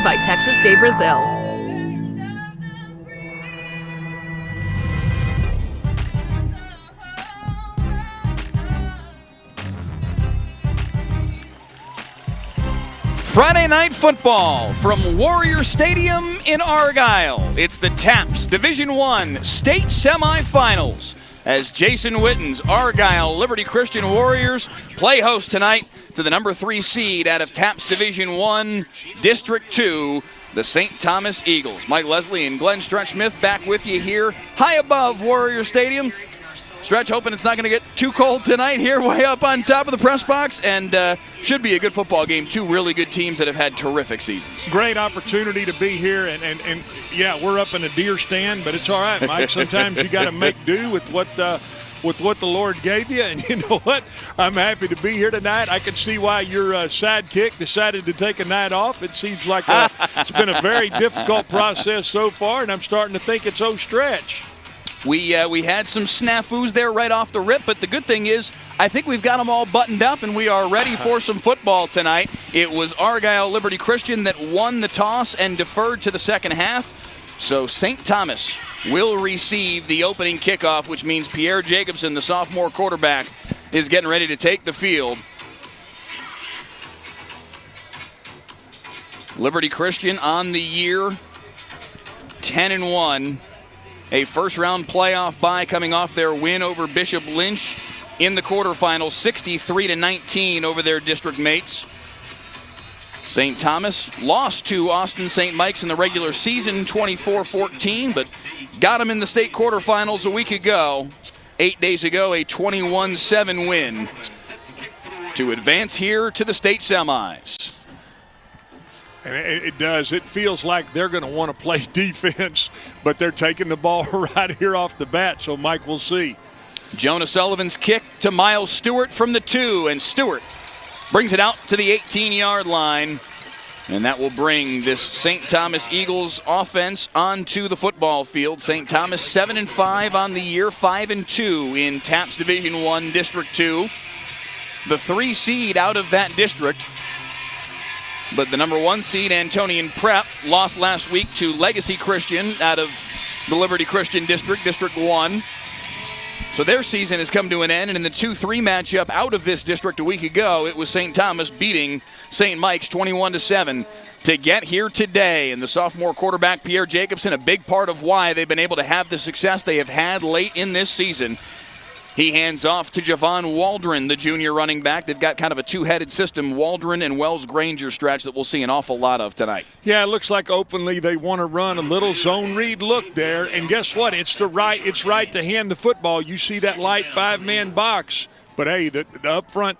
sponsored by Texas de Brazil. Friday night football from Warrior Stadium in Argyle. It's the TAPS Division I State Semifinals as Jason Witten's Argyle Liberty Christian Warriors play host tonight to the number 3 seed out of TAPS Division I District 2, the St. Thomas Eagles. Mike Leslie and Glenn Stretch Smith back with you here high above Warrior Stadium. Stretch hoping it's not going to get too cold tonight here way up on top of the press box, and should be a good football game. Two really good teams that have had terrific seasons. Great opportunity to be here, and yeah, we're up in a deer stand, but it's all right, Mike. Sometimes you got to make do with what the Lord gave you, and you know what? I'm happy to be here tonight. I can see why your sidekick decided to take a night off. It seems like it's been a very difficult process so far, and I'm starting to think it's Stretch. We had some snafus there right off the rip, but the good thing is I think we've got them all buttoned up and we are ready for some football tonight. It was Argyle Liberty Christian that won the toss and deferred to the second half. So St. Thomas will receive the opening kickoff, which means Pierre Jacobson, the sophomore quarterback, is getting ready to take the field. Liberty Christian on the year 10-1. A first-round playoff bye coming off their win over Bishop Lynch in the quarterfinals, 63-19 over their district mates. St. Thomas lost to Austin St. Mike's in the regular season, 24-14, but got them in the state quarterfinals a week ago. 8 days ago, a 21-7 win to advance here to the state semis. And it does. It feels like they're going to want to play defense, but they're taking the ball right here off the bat, so Mike will see. Jonah Sullivan's kick to Miles Stewart from the 2, and Stewart brings it out to the 18-yard line, and that will bring this St. Thomas Eagles offense onto the football field. St. Thomas 7-5 on the year, 5-2 in TAPS Division I District 2. The 3 seed out of that district. But the number 1 seed, Antonian Prep, lost last week to Legacy Christian out of the Liberty Christian District, District 1. So their season has come to an end, and in the 2-3 matchup out of this district a week ago, it was St. Thomas beating St. Mike's 21-7 to get here today. And the sophomore quarterback, Pierre Jacobson, a big part of why they've been able to have the success they have had late in this season. He hands off to Javon Waldron, the junior running back. They've got kind of a two-headed system, Waldron and Wells Granger stretch that we'll see an awful lot of tonight. Yeah, it looks like openly they want to run a little zone read look there. And guess what? It's right to hand the football. You see that light 5-man box. But, hey, the up front,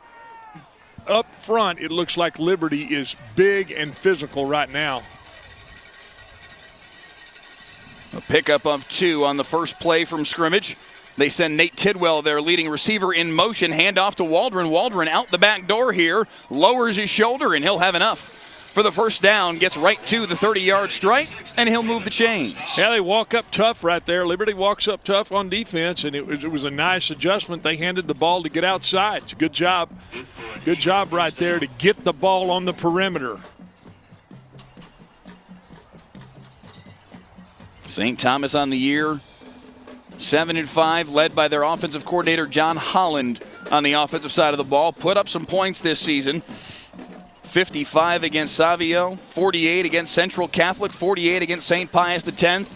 it looks like Liberty is big and physical right now. A pickup of 2 on the first play from scrimmage. They send Nate Tidwell, their leading receiver, in motion. Handoff to Waldron. Waldron out the back door here. Lowers his shoulder, and he'll have enough for the first down. Gets right to the 30-yard strike, and he'll move the chains. Yeah, they walk up tough right there. Liberty walks up tough on defense, and it was a nice adjustment. They handed the ball to get outside. It's a good job. Good job right there to get the ball on the perimeter. St. Thomas on the year 7-5, led by their offensive coordinator, John Holland, on the offensive side of the ball. Put up some points this season. 55 against Savio, 48 against Central Catholic, 48 against St. Pius X.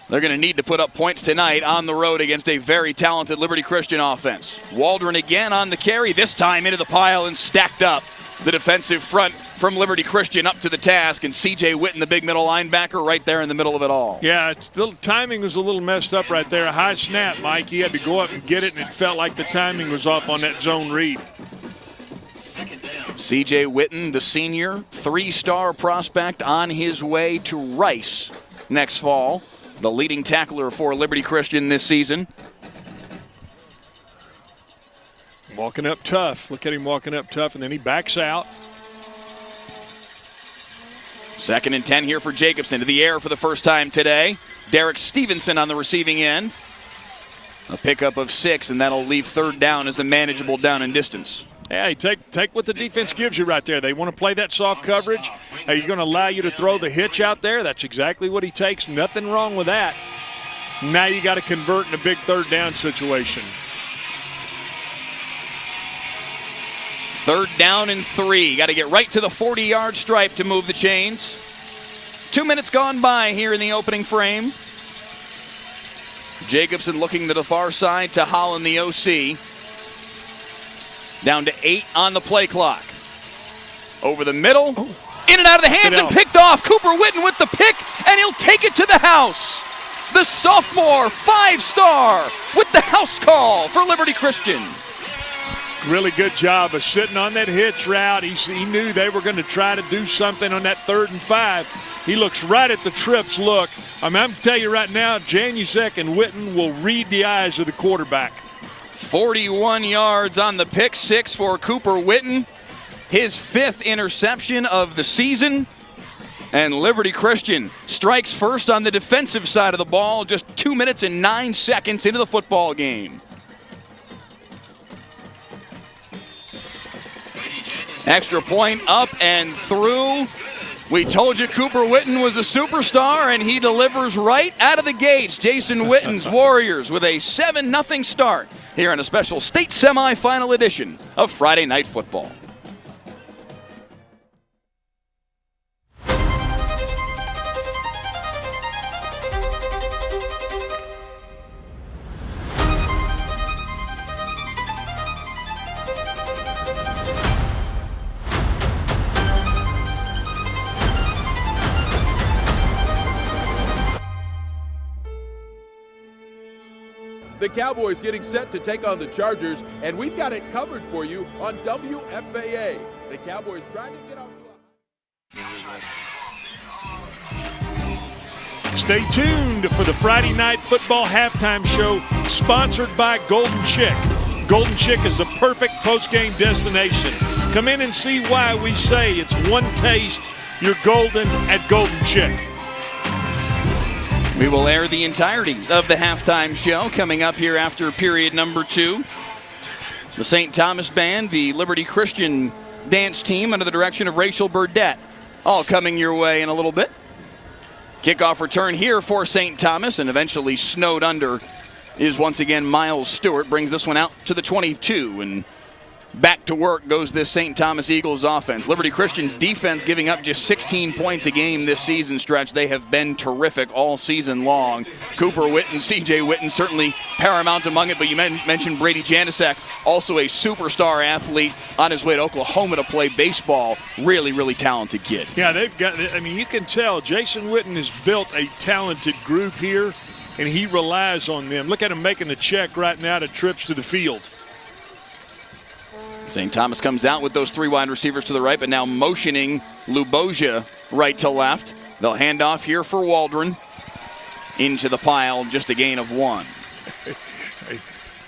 They're going to need to put up points tonight on the road against a very talented Liberty Christian offense. Waldron again on the carry, this time into the pile and stacked up. The defensive front from Liberty Christian up to the task, and C.J. Witten, the big middle linebacker, right there in the middle of it all. Yeah, the timing was a little messed up right there. A high snap, Mike. He had to go up and get it, and it felt like the timing was off on that zone read. C.J. Witten, the senior, 3-star prospect on his way to Rice next fall. The leading tackler for Liberty Christian this season. Walking up tough. Look at him walking up tough, and then he backs out. 2nd and 10 here for Jacobson. To the air for the first time today. Derek Stevenson on the receiving end. A pickup of 6, and that'll leave 3rd down as a manageable down and distance. Hey, take what the defense gives you right there. They want to play that soft coverage. Are you going to allow you to throw the hitch out there? That's exactly what he takes. Nothing wrong with that. Now you got to convert in a big third down situation. 3rd down and 3. Got to get right to the 40-yard stripe to move the chains. 2 minutes gone by here in the opening frame. Jacobson looking to the far side to Holland, the OC. Down to 8 on the play clock. Over the middle. In and out of the hands and picked off. Cooper Witten with the pick, and he'll take it to the house. The sophomore 5-star with the house call for Liberty Christian. Really good job of sitting on that hitch route. He knew they were going to try to do something on that 3rd and 5. He looks right at the trips look. I'm going to tell you right now, Janusek and Witten will read the eyes of the quarterback. 41 yards on the pick six for Cooper Witten. His 5th interception of the season. And Liberty Christian strikes first on the defensive side of the ball just 2 minutes and 9 seconds into the football game. Extra point up and through. We told you Cooper Witten was a superstar, and he delivers right out of the gates. Jason Witten's Warriors with a 7-0 start here in a special state semifinal edition of Friday Night Football. The Cowboys getting set to take on the Chargers, and we've got it covered for you on WFAA. The Cowboys trying to get off to a... Stay tuned for the Friday Night Football halftime show sponsored by Golden Chick. Golden Chick is the perfect post-game destination. Come in and see why we say it's one taste, you're golden at Golden Chick. We will air the entirety of the halftime show coming up here after period number 2. The St. Thomas Band, the Liberty Christian dance team under the direction of Rachel Burdett, all coming your way in a little bit. Kickoff return here for St. Thomas, and eventually snowed under is once again Miles Stewart. Brings this one out to the 22, and back to work goes this St. Thomas Eagles offense. Liberty Christian's defense giving up just 16 points a game this season stretch. They have been terrific all season long. Cooper Witten, C.J. Witten certainly paramount among it, but you mentioned Brady Janusek, also a superstar athlete on his way to Oklahoma to play baseball. Really, really talented kid. Yeah, they've got, I mean, you can tell Jason Witten has built a talented group here, and he relies on them. Look at him making the check right now to trips to the field. St. Thomas comes out with those 3 wide receivers to the right, but now motioning Luboja right to left. They'll hand off here for Waldron. Into the pile, just a gain of 1.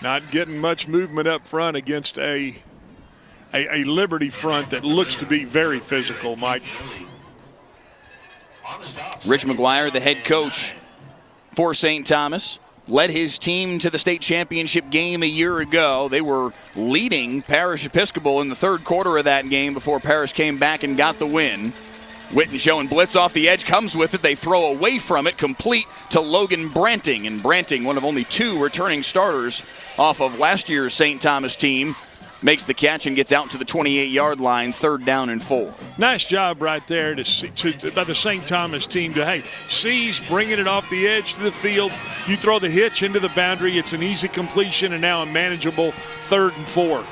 Not getting much movement up front against a Liberty front that looks to be very physical, Mike. Rich McGuire, the head coach for St. Thomas, led his team to the state championship game a year ago. They were leading Parish Episcopal in the 3rd quarter of that game before Parish came back and got the win. Witten showing blitz off the edge, comes with it. They throw away from it, complete to Logan Branting. And Branting, one of only 2 returning starters off of last year's St. Thomas team, makes the catch and gets out to the 28-yard line, 3rd down and 4. Nice job right there by the St. Thomas team to, hey, seize, bringing it off the edge to the field. You throw the hitch into the boundary. It's an easy completion and now a manageable 3rd and 4.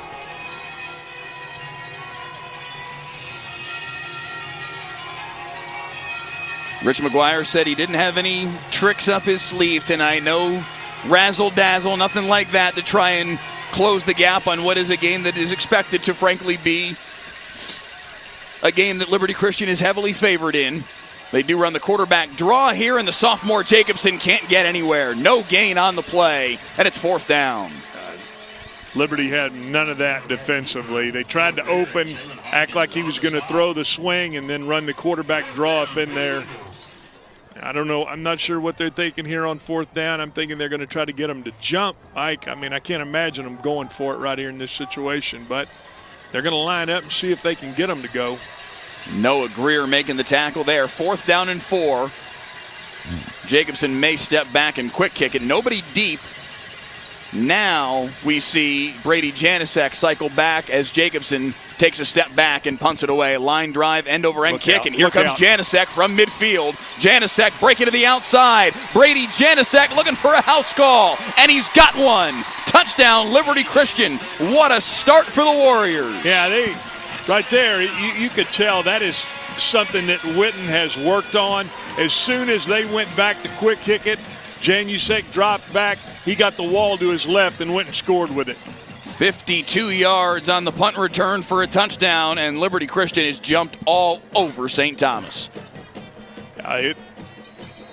Rich McGuire said he didn't have any tricks up his sleeve tonight. No razzle-dazzle, nothing like that to try and close the gap on what is a game that is expected to frankly be a game that Liberty Christian is heavily favored in. They do run the quarterback draw here, and the sophomore Jacobson can't get anywhere. No gain on the play, and it's 4th down. Liberty had none of that defensively. They tried to open, act like he was going to throw the swing, and then run the quarterback draw up in there. I don't know. I'm not sure what they're thinking here on 4th down. I'm thinking they're going to try to get him to jump, Mike. I mean, I can't imagine them going for it right here in this situation. But They're going to line up and see if they can get them to go. Noah Greer making the tackle there. 4th down and 4. Jacobson may step back and quick kick it. Nobody deep. Now we see Brady Janicek cycle back as Jacobson takes a step back and punts it away. Line drive, end over end kick, and here comes Janicek from midfield. Janicek breaking to the outside. Brady Janicek looking for a house call, and he's got one. Touchdown, Liberty Christian. What a start for the Warriors. Yeah, right there, you could tell that is something that Witten has worked on. As soon as they went back to quick kick it, Janicek dropped back. He got the wall to his left and went and scored with it. 52 yards on the punt return for a touchdown, and Liberty Christian has jumped all over St. Thomas.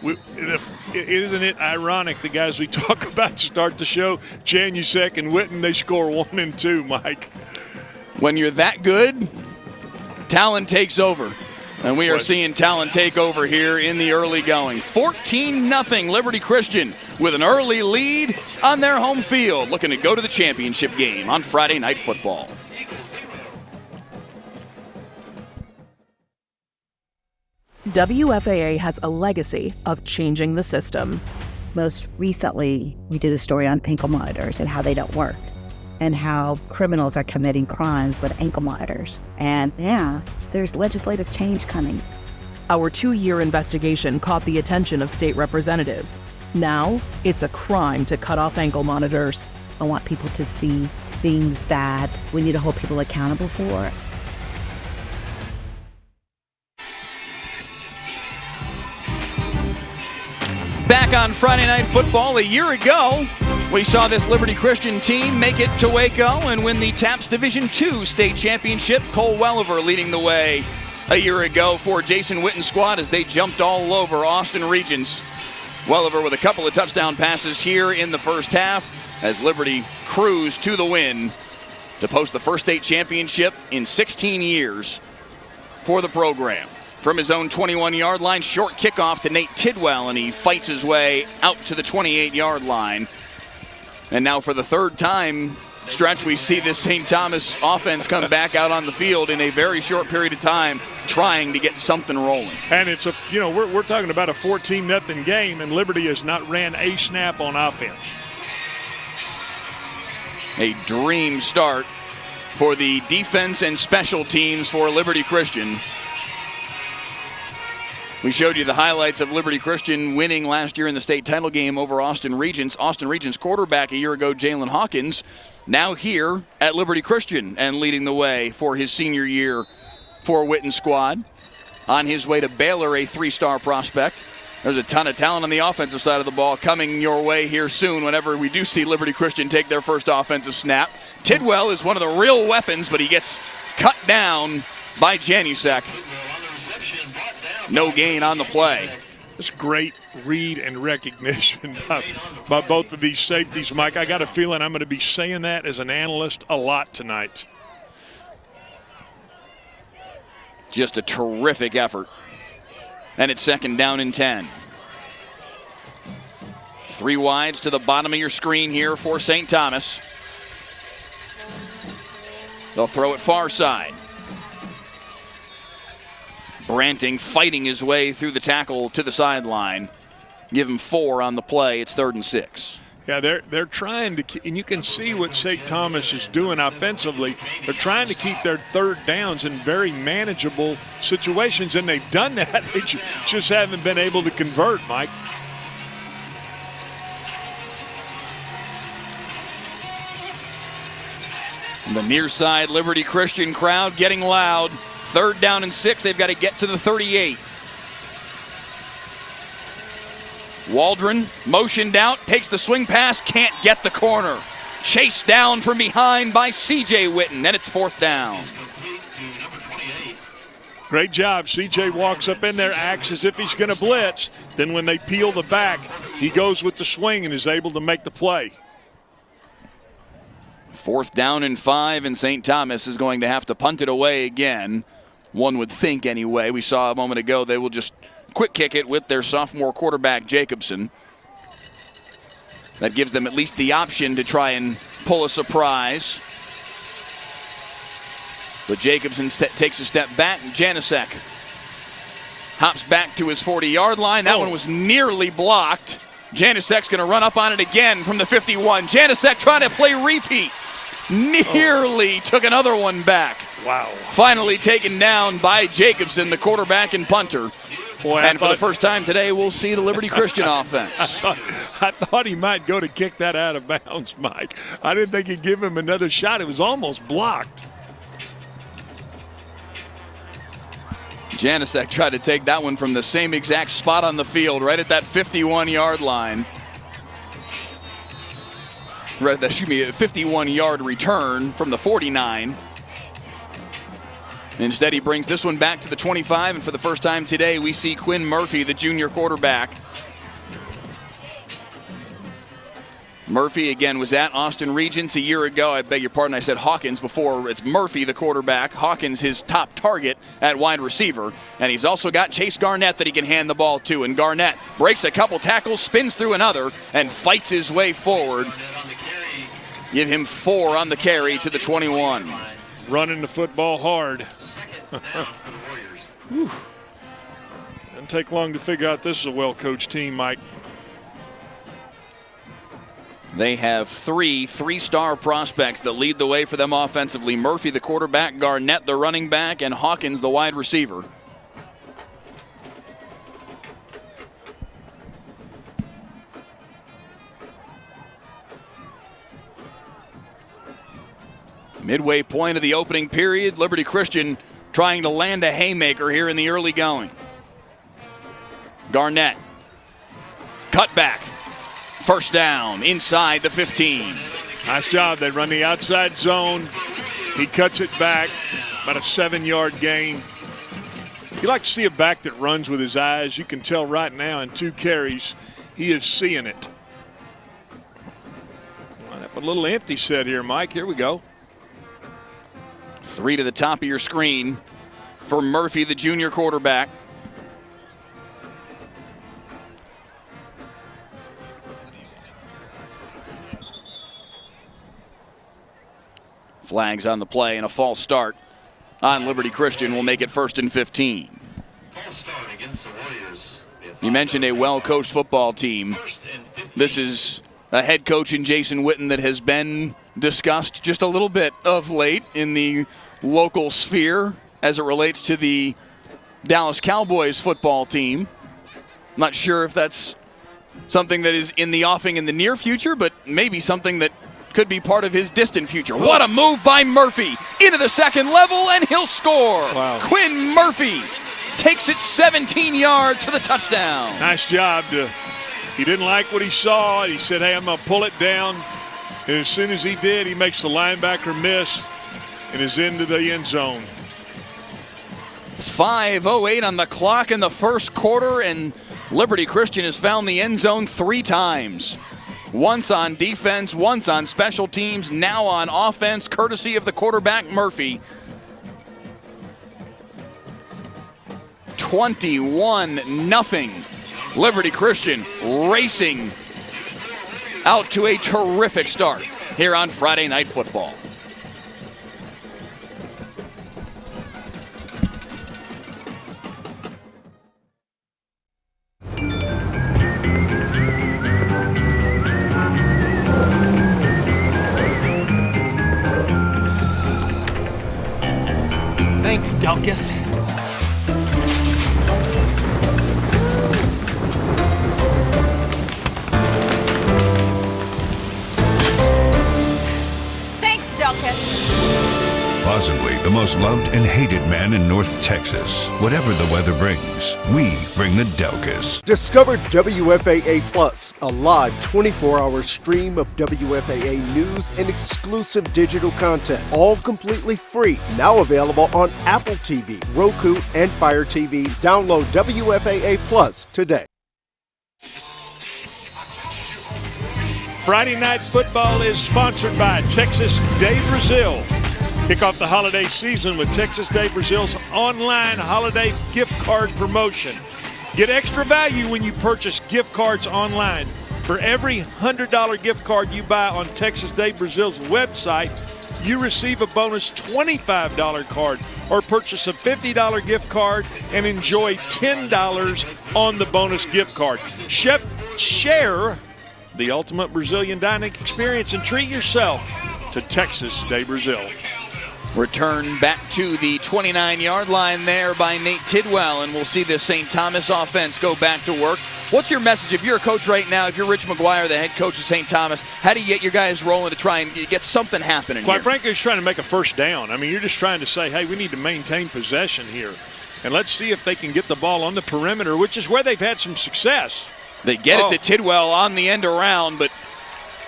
Isn't it ironic, the guys we talk about to start the show, Janicek and Witten, they score 1 and 2, Mike. When you're that good, talent takes over. And we are seeing talent take over here in the early going. 14-0 Liberty Christian with an early lead on their home field, looking to go to the championship game on Friday Night Football. WFAA has a legacy of changing the system. Most recently, we did a story on ankle monitors and how they don't work, and how criminals are committing crimes with ankle monitors. And yeah, there's legislative change coming. Our 2-year investigation caught the attention of state representatives. Now, it's a crime to cut off ankle monitors. I want people to see things that we need to hold people accountable for. Back on Friday Night Football a year ago, we saw this Liberty Christian team make it to Waco and win the TAPS Division II state championship. Cole Welliver leading the way a year ago for Jason Witten's squad as they jumped all over Austin Regents. Welliver with a couple of touchdown passes here in the first half as Liberty cruised to the win to post the first state championship in 16 years for the program. From his own 21-yard line, short kickoff to Nate Tidwell, and he fights his way out to the 28-yard line. And now for the third time stretch, we see this St. Thomas offense come back out on the field in a very short period of time, trying to get something rolling. And it's we're talking about a 14-0 game, and Liberty has not ran a snap on offense. A dream start for the defense and special teams for Liberty Christian. We showed you the highlights of Liberty Christian winning last year in the state title game over Austin Regents. Austin Regents quarterback a year ago, Jalen Hawkins, now here at Liberty Christian and leading the way for his senior year for Witten's squad. On his way to Baylor, a 3-star prospect. There's a ton of talent on the offensive side of the ball coming your way here soon whenever we do see Liberty Christian take their first offensive snap. Tidwell is one of the real weapons, but he gets cut down by Janicek. No gain on the play. It's great read and recognition by both of these safeties, Mike. I got a feeling I'm going to be saying that as an analyst a lot tonight. Just a terrific effort. And it's 2nd down and 10. 3 wides to the bottom of your screen here for St. Thomas. They'll throw it far side. Branting fighting his way through the tackle to the sideline. Give him 4 on the play. It's 3rd and 6. Yeah, they're trying to, and you can see what St. Thomas is doing offensively. They're trying to keep their 3rd downs in very manageable situations, and they've done that. They just haven't been able to convert, Mike. The near side Liberty Christian crowd getting loud. 3rd down and 6. They've got to get to the 38. Waldron motioned out, takes the swing pass, can't get the corner. Chased down from behind by C.J. Witten, and it's 4th down. Great job. C.J. walks up in there, acts as if he's going to blitz. Then when they peel the back, he goes with the swing and is able to make the play. 4th down and 5, and St. Thomas is going to have to punt it away again. One would think anyway. We saw a moment ago they will just quick kick it with their sophomore quarterback, Jacobson. That gives them at least the option to try and pull a surprise. But Jacobson takes a step back. Janusek hops back to his 40-yard line. That one was nearly blocked. Janusek's going to run up on it again from the 51. Janusek trying to play repeat. Nearly took another one back. Wow. Finally taken down by Jacobson, the quarterback and punter. Boy, and for the first time today, we'll see the Liberty Christian offense. I thought he might go to kick that out of bounds, Mike. I didn't think he'd give him another shot. It was almost blocked. Janusek tried to take that one from the same exact spot on the field, right at that 51-yard line. Right at that, excuse me, a 51-yard return from the 49. Instead, he brings this one back to the 25, and for the first time today, we see Quinn Murphy, the junior quarterback. Murphy, again, was at Austin Regents a year ago. I beg your pardon, I said Hawkins before. It's Murphy, the quarterback. Hawkins, his top target at wide receiver. And he's also got Chase Garnett that he can hand the ball to. And Garnett breaks a couple tackles, spins through another, and fights his way forward. Give him 4 on the carry to the 21. Running the football hard. Doesn't take long to figure out this is a well-coached team, Mike. They have 3 three-star prospects that lead the way for them offensively. Murphy, the quarterback, Garnett, the running back, and Hawkins, the wide receiver. Midway point of the opening period, Liberty Christian trying to land a haymaker here in the early going. Garnett, cut back. First down, inside the 15. Nice job. They run the outside zone. He cuts it back, about a 7-yard gain. You like to see a back that runs with his eyes. You can tell right now in 2 carries, he is seeing it. A little empty set here, Mike. Here we go. 3 to the top of your screen for Murphy, the junior quarterback. Flags on the play and a false start on Liberty Christian will make it 1st and 15. You mentioned a well-coached football team. This is a head coach in Jason Witten that has been discussed just a little bit of late in the local sphere as it relates to the Dallas Cowboys football team. I'm not sure if that's something that is in the offing in the near future, but maybe something that could be part of his distant future. What a move by Murphy into the second level, and he'll score. Wow. Quinn Murphy takes it 17 yards for the touchdown. Nice job. He didn't like what he saw. He said, hey, I'm going to pull it down. And as soon as he did, he makes the linebacker miss and is into the end zone. 5:08 on the clock in the first quarter, and Liberty Christian has found the end zone 3 times. Once on defense, once on special teams, now on offense, courtesy of the quarterback, Murphy. 21-0. Liberty Christian racing out to a terrific start here on Friday Night Football. Thanks, Delkus. Thanks, Delkus. Possibly the most loved and hated man in North Texas. Whatever the weather brings, we bring the Delkus. Discover WFAA Plus, a live 24-hour stream of WFAA news and exclusive digital content, all completely free. Now available on Apple TV, Roku, and Fire TV. Download WFAA Plus today. Friday Night Football is sponsored by Texas Day Brazil. Kick off the holiday season with Texas Day Brazil's online holiday gift card promotion. Get extra value when you purchase gift cards online. For every $100 gift card you buy on Texas Day Brazil's website, you receive a bonus $25 card, or purchase a $50 gift card and enjoy $10 on the bonus gift card. Share the ultimate Brazilian dining experience and treat yourself to Texas de Brazil. Return back to the 29-yard line there by Nate Tidwell, and we'll see the St. Thomas offense go back to work. What's your message? If you're a coach right now, if you're Rich McGuire, the head coach of St. Thomas, how do you get your guys rolling to try and get something happening Quite here? frankly, he's trying to make a first down. I mean, you're just trying to say, hey, we need to maintain possession here. And let's see if they can get the ball on the perimeter, which is where they've had some success. They get it to Tidwell on the end around, but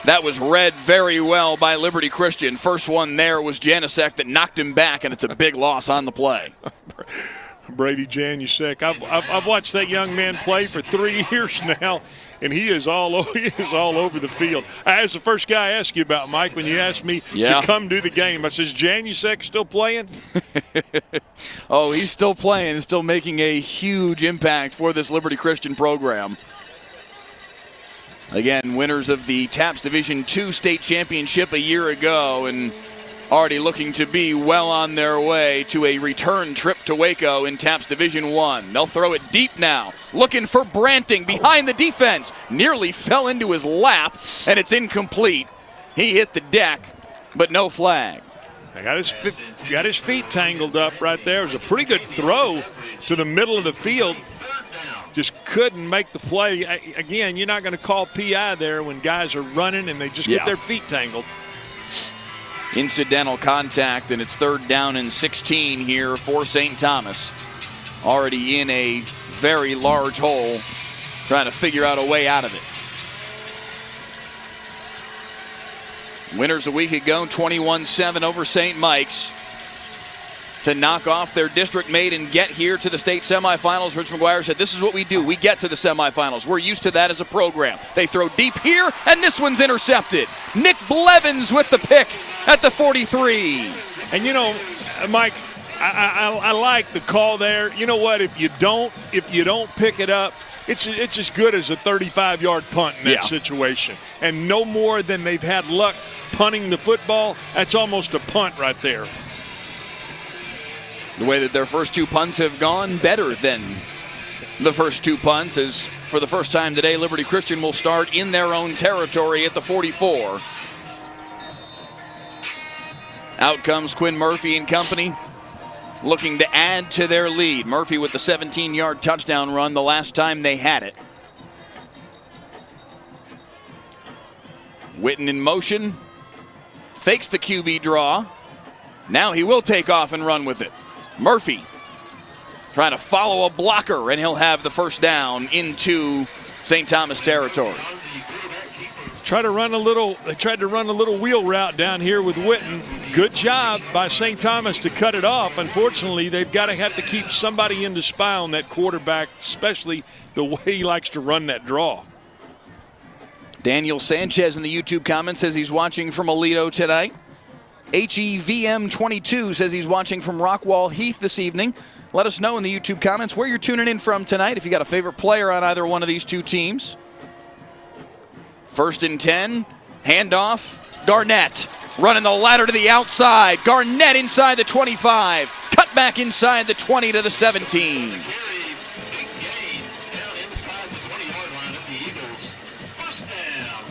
that was read very well by Liberty Christian. First one there was Janusek that knocked him back, and it's a big loss on the play. Brady Janusek. I've watched that young man play for 3 years now, and he is all over the field. I was the first guy I asked you about, Mike, when you asked me to come do the game. I says, Janusek still playing? Oh, he's still playing and still making a huge impact for this Liberty Christian program. Again, winners of the TAPS Division II state championship a year ago, and already looking to be well on their way to a return trip to Waco in TAPS Division I. They'll throw it deep now, looking for Branting behind the defense. Nearly fell into his lap, and it's incomplete. He hit the deck, but no flag. I got his feet tangled up right there. It was a pretty good throw to the middle of the field. Just couldn't make the play. Again, you're not going to call PI there when guys are running and they just get their feet tangled. Incidental contact, and it's 3rd down and 16 here for St. Thomas. Already in a very large hole, trying to figure out a way out of it. Winners a week ago, 21-7 over St. Mike's, to knock off their district mate and get here to the state semifinals. Rich McGuire said, this is what we do. We get to the semifinals. We're used to that as a program. They throw deep here, and this one's intercepted. Nick Blevins with the pick at the 43. And you know, Mike, I like the call there. You know what? If you don't pick it up, it's as good as a 35-yard punt in that situation. And no more than they've had luck punting the football. That's almost a punt right there. The way that their first 2 punts have gone, better than the first 2 punts, as for the first time today, Liberty Christian will start in their own territory at the 44. Out comes Quinn Murphy and company, looking to add to their lead. Murphy with the 17-yard touchdown run the last time they had it. Witten in motion, fakes the QB draw. Now he will take off and run with it. Murphy trying to follow a blocker, and he'll have the first down into St. Thomas territory. They tried to run a little wheel route down here with Witten. Good job by St. Thomas to cut it off. Unfortunately, they've got to have to keep somebody in the spy on that quarterback, especially the way he likes to run that draw. Daniel Sanchez in the YouTube comments says he's watching from Aledo tonight. HEVM22 says he's watching from Rockwall Heath this evening. Let us know in the YouTube comments where you're tuning in from tonight, if you got a favorite player on either one of these 2 teams. 1st and 10, handoff, Garnett running the ladder to the outside. Garnett inside the 25, cut back inside the 20 to the 17.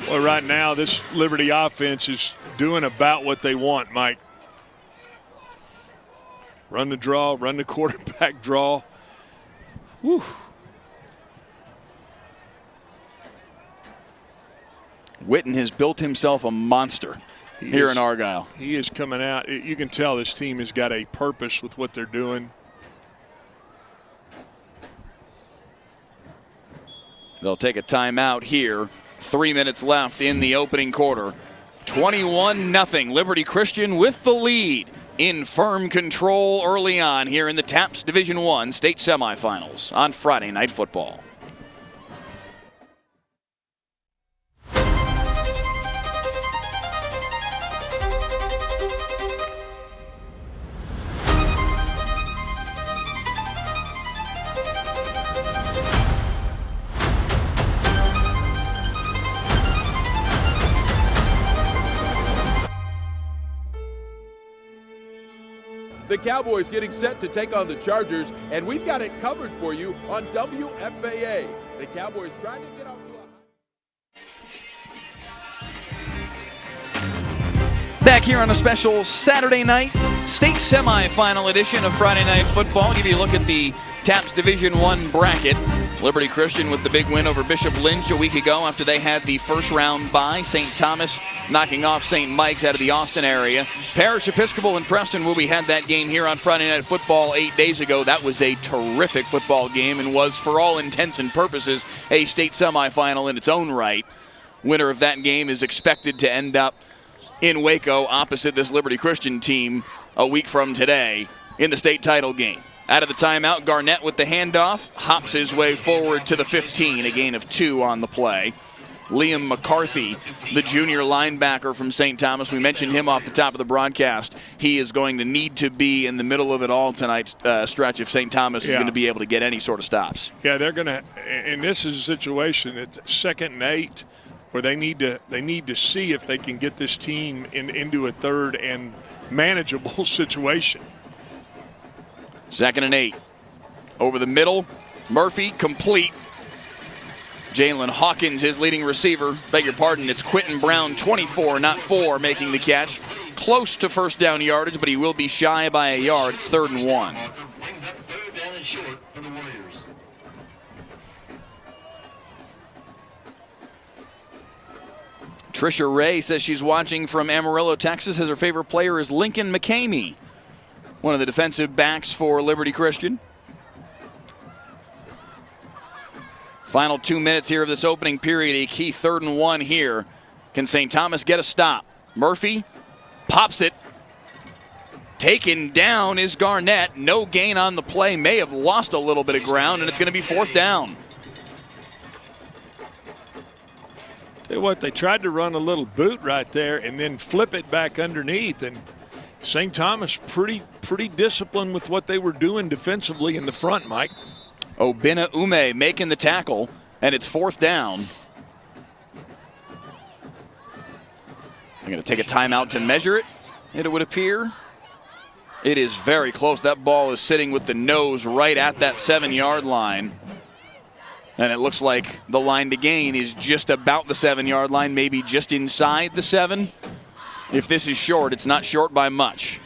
Well, right now, this Liberty offense is doing about what they want, Mike. Run the draw, run the quarterback draw. Whew. Witten has built himself a monster here in Argyle. He is coming out. You can tell this team has got a purpose with what they're doing. They'll take a timeout here. 3 minutes left in the opening quarter. 21-0. Liberty Christian with the lead, in firm control early on here in the TAPS Division I state semifinals on Friday Night Football. The Cowboys getting set to take on the Chargers, and we've got it covered for you on WFAA. The Cowboys trying to get off to a Back here on a special Saturday night state semifinal edition of Friday Night Football. Give you a look at the TAPS Division I bracket. Liberty Christian with the big win over Bishop Lynch a week ago after they had the first round bye. St. Thomas knocking off St. Mike's out of the Austin area. Parish Episcopal and Preston, where we had that game here on Friday Night Football 8 days ago. That was a terrific football game and was, for all intents and purposes, a state semifinal in its own right. Winner of that game is expected to end up in Waco opposite this Liberty Christian team a week from today in the state title game. Out of the timeout, Garnett with the handoff, hops his way forward to the 15, a gain of 2 on the play. Liam McCarthy, the junior linebacker from St. Thomas, we mentioned him off the top of the broadcast. He is going to need to be in the middle of it all tonight's stretch if St. Thomas is going to be able to get any sort of stops. Yeah, they're going to, and this is a situation, it's 2nd and 8, where they need to see if they can get this team into a third and manageable situation. 2nd and 8. Over the middle, Murphy complete. Jalen Hawkins, his leading receiver. Beg your pardon, it's Quentin Brown, 24, not 4, making the catch. Close to first down yardage, but he will be shy by a yard. It's 3rd and 1. Trisha Ray says she's watching from Amarillo, Texas, as her favorite player is Lincoln McCamey, one of the defensive backs for Liberty Christian. Final 2 minutes here of this opening period, a key 3rd and 1 here. Can St. Thomas get a stop? Murphy pops it. Taken down is Garnett. No gain on the play. May have lost a little bit of ground, and it's going to be 4th down. Tell you what, they tried to run a little boot right there and then flip it back underneath, and St. Thomas pretty disciplined with what they were doing defensively in the front, Mike. Obina Ume making the tackle, and it's 4th down. I'm going to take a timeout to measure it, it would appear. It is very close. That ball is sitting with the nose right at that 7-yard line. And it looks like the line to gain is just about the 7-yard line, maybe just inside the 7. If this is short, it's not short by much.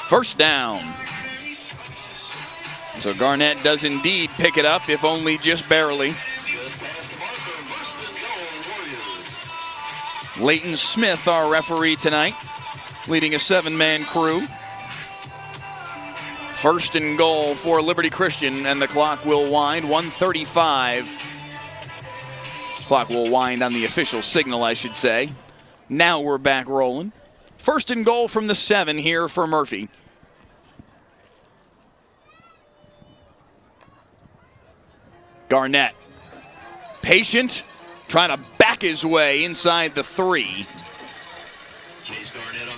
First down. So Garnett does indeed pick it up, if only just barely. Leighton Smith, our referee tonight, leading a 7-man crew. 1st and goal for Liberty Christian, and the clock will wind. 1:35. Clock will wind on the official signal, I should say. Now we're back rolling. 1st and goal from the 7 here for Murphy. Garnett, patient, trying to back his way inside the 3.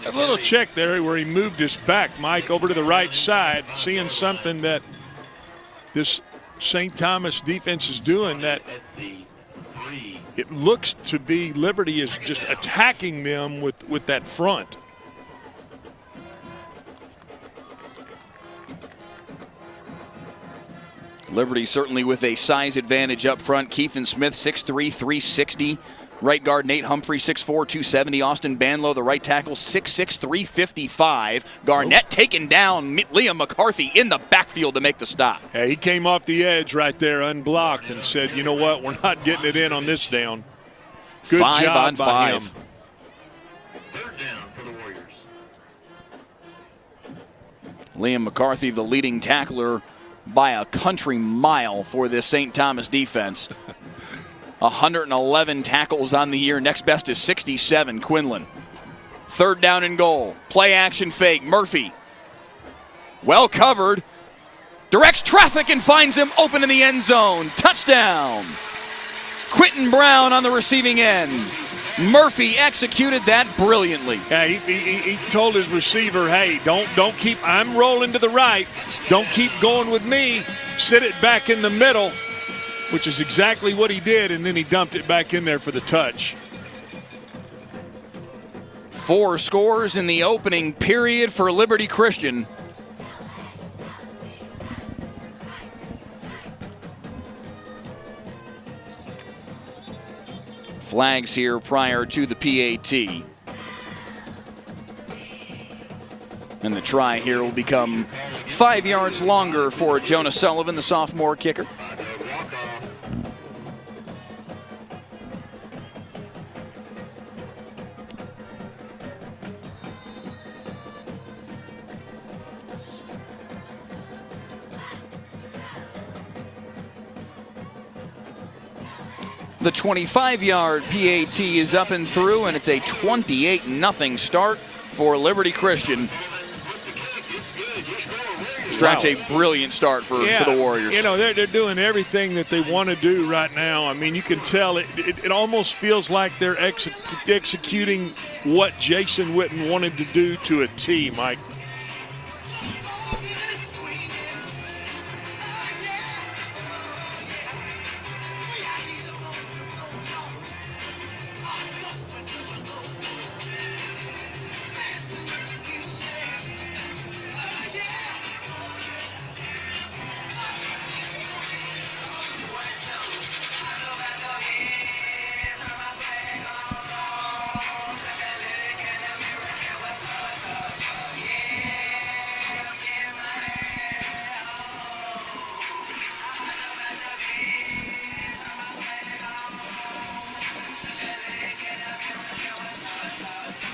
A little check there where he moved his back, Mike, over to the right side, seeing something that this St. Thomas defense is doing, that it looks to be Liberty is just attacking them with that front. Liberty certainly with a size advantage up front. Keithan Smith, 6'3", 360. Right guard Nate Humphrey, 6'4", 270. Austin Banlow, the right tackle, 6'6", 355. Garnett taken down. Liam McCarthy in the backfield to make the stop. Yeah, he came off the edge right there unblocked and said, you know what, we're not getting it in on this down. Good 5 job on by 5. him. 3rd down for the Warriors. Liam McCarthy, the leading tackler by a country mile for this St. Thomas defense. 111 tackles on the year. Next best is 67, Quinlan. 3rd down and goal. Play action fake. Murphy. Well covered. Directs traffic and finds him open in the end zone. Touchdown. Quentin Brown on the receiving end. Murphy executed that brilliantly. Yeah, he told his receiver, hey, don't keep, I'm rolling to the right. Don't keep going with me. Sit it back in the middle. which is exactly what he did, and then he dumped it back in there for the touch. 4 scores in the opening period for Liberty Christian. Flags here prior to the PAT. And the try here will become 5 yards longer for Jonah Sullivan, the sophomore kicker. The 25-yard PAT is up and through, and it's a 28-0 start for Liberty Christian. Stretch, a brilliant start for the Warriors. You know, they're doing everything that they want to do right now. I mean, you can tell it almost feels like they're executing what Jason Witten wanted to do to a T, Mike.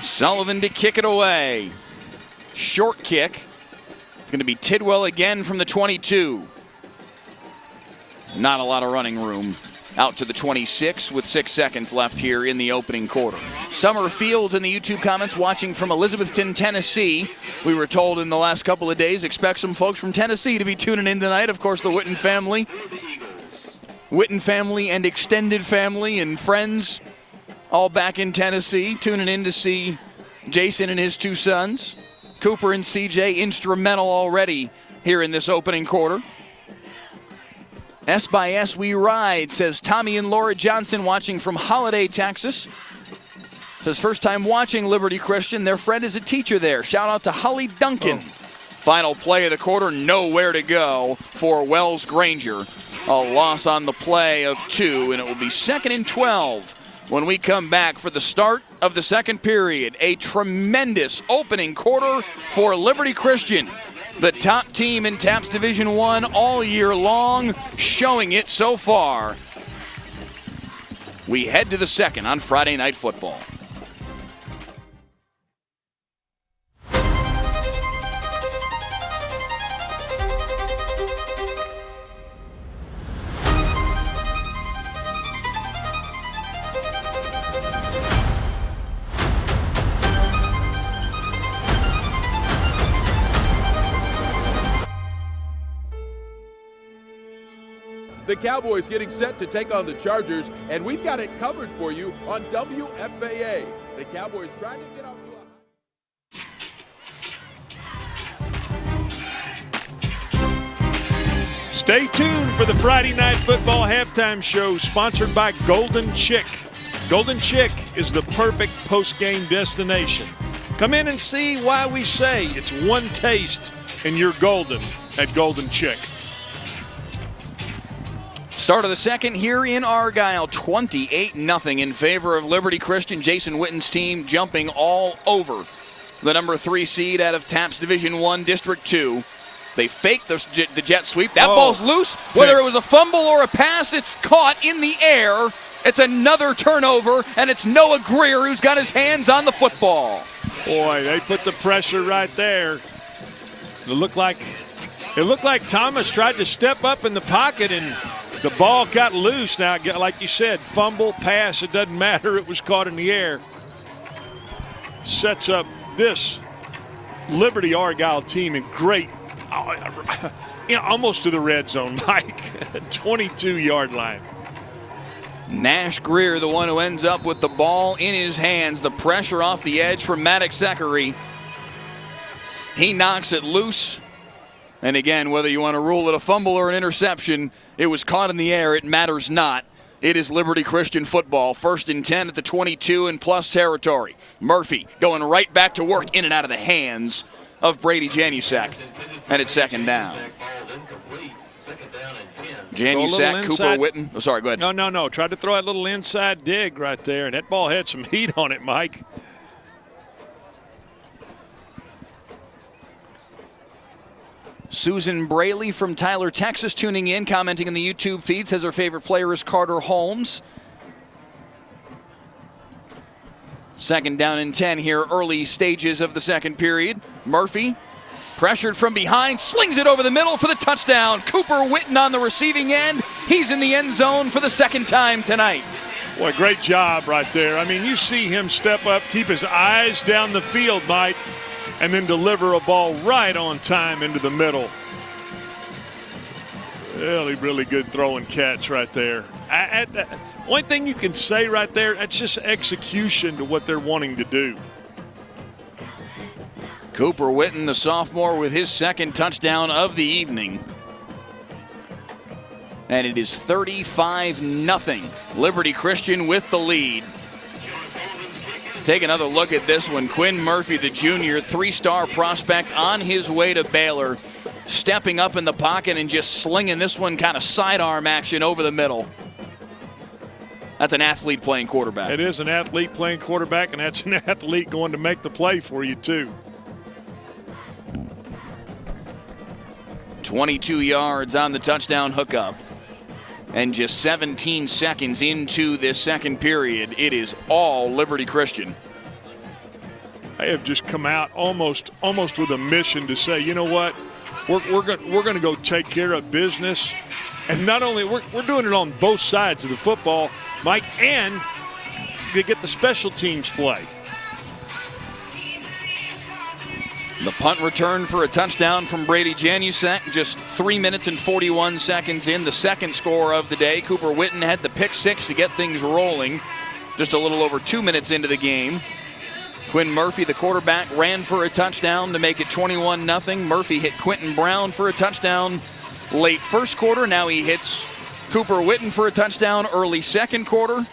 Sullivan to kick it away. Short kick. It's going to be Tidwell again from the 22. Not a lot of running room. Out to the 26 with 6 seconds left here in the opening quarter. Summer Fields in the YouTube comments watching from Elizabethton, Tennessee. We were told in the last couple of days, expect some folks from Tennessee to be tuning in tonight. Of course, the Witten family. Witten family and extended family and friends all back in Tennessee, tuning in to see Jason and his 2 sons. Cooper and CJ instrumental already here in this opening quarter. S by S we ride, says Tommy and Laura Johnson watching from Holiday, Texas. Says first time watching Liberty Christian. Their friend is a teacher there. Shout out to Holly Duncan. Final play of the quarter, nowhere to go for Wells Granger. A loss on the play of 2, and it will be 2nd and 12. When we come back for the start of the second period. A tremendous opening quarter for Liberty Christian. The top team in TAPS Division I all year long, showing it so far. We head to the second on Friday Night Football. The Cowboys getting set to take on the Chargers, and we've got it covered for you on WFAA. The Cowboys trying to get off to a... Stay tuned for the Friday Night Football halftime show sponsored by Golden Chick. Golden Chick is the perfect post-game destination. Come in and see why we say it's one taste and you're golden at Golden Chick. Start of the second here in Argyle, 28-0 in favor of Liberty Christian. Jason Witten's team jumping all over the number 3 seed out of TAPS Division I, District 2. They fake the jet sweep. That ball's loose. Whether it was a fumble or a pass, it's caught in the air. It's another turnover, and it's Noah Greer who's got his hands on the football. Boy, they put the pressure right there. It looked like Thomas tried to step up in the pocket, and the ball got loose. Now, like you said, fumble, pass, it doesn't matter. It was caught in the air. Sets up this Liberty Argyle team in great, almost to the red zone, Mike. 22-yard line. Nash Greer, the one who ends up with the ball in his hands. The pressure off the edge from Maddox Zachary. He knocks it loose. And again, whether you want to rule it a fumble or an interception, it was caught in the air. It matters not. It is Liberty Christian football. 1st and 10 at the 22 and plus territory. Murphy going right back to work in and out of the hands of Brady Janusek. And it's 2nd down. Janusek, Cooper Witten. Oh, sorry, go ahead. No. Tried to throw that little inside dig right there, and that ball had some heat on it, Mike. Susan Braley from Tyler, Texas, tuning in, commenting in the YouTube feed, says her favorite player is Carter Holmes. 2nd down and 10 here, early stages of the 2nd period. Murphy, pressured from behind, slings it over the middle for the touchdown. Cooper Witten on the receiving end. He's in the end zone for the 2nd time tonight. Boy, great job right there. I mean, you see him step up, keep his eyes down the field, Mike, and then deliver a ball right on time into the middle. Really good throw and catch right there. One thing you can say right there, that's just execution to what they're wanting to do. Cooper Witten, the sophomore, with his 2nd touchdown of the evening. And it is 35-0. Liberty Christian with the lead. Take another look at this one. Quinn Murphy, the junior, 3-star prospect on his way to Baylor, stepping up in the pocket and just slinging this one kind of sidearm action over the middle. That's an athlete playing quarterback. It is an athlete playing quarterback, and that's an athlete going to make the play for you, too. 22 yards on the touchdown hookup. And just 17 seconds into this 2nd period, it is all Liberty Christian. They have just come out almost with a mission to say, you know what, we're going to go take care of business. And not only we're doing it on both sides of the football, Mike, and you get the special teams play. The punt return for a touchdown from Brady Janusek, just 3 minutes and 41 seconds in, the 2nd score of the day. Cooper Witten had the pick 6 to get things rolling just a little over 2 minutes into the game. Quinn Murphy, the quarterback, ran for a touchdown to make it 21-0. Murphy hit Quentin Brown for a touchdown late 1st quarter. Now he hits Cooper Witten for a touchdown early 2nd quarter.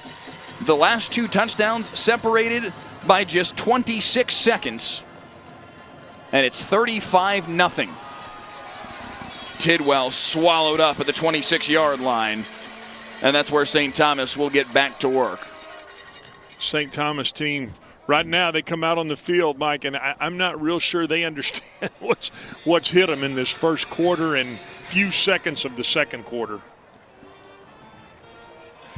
The last 2 touchdowns separated by just 26 seconds. And it's 35-0. Tidwell swallowed up at the 26-yard line. And that's where St. Thomas will get back to work. St. Thomas team, right now they come out on the field, Mike, and I'm not real sure they understand what's hit them in this 1st quarter and few seconds of the 2nd quarter.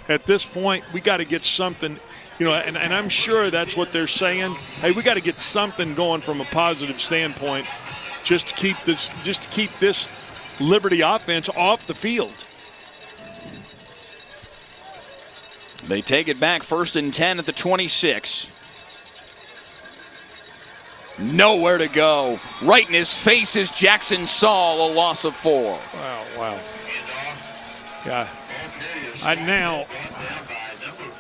At this point, we got to get something. You know, and I'm sure that's what they're saying. Hey, we got to get something going from a positive standpoint, just to keep this Liberty offense off the field. They take it back, 1st and 10 at the 26. Nowhere to go. Right in his face is Jackson Saul, a loss of 4. Wow. Yeah.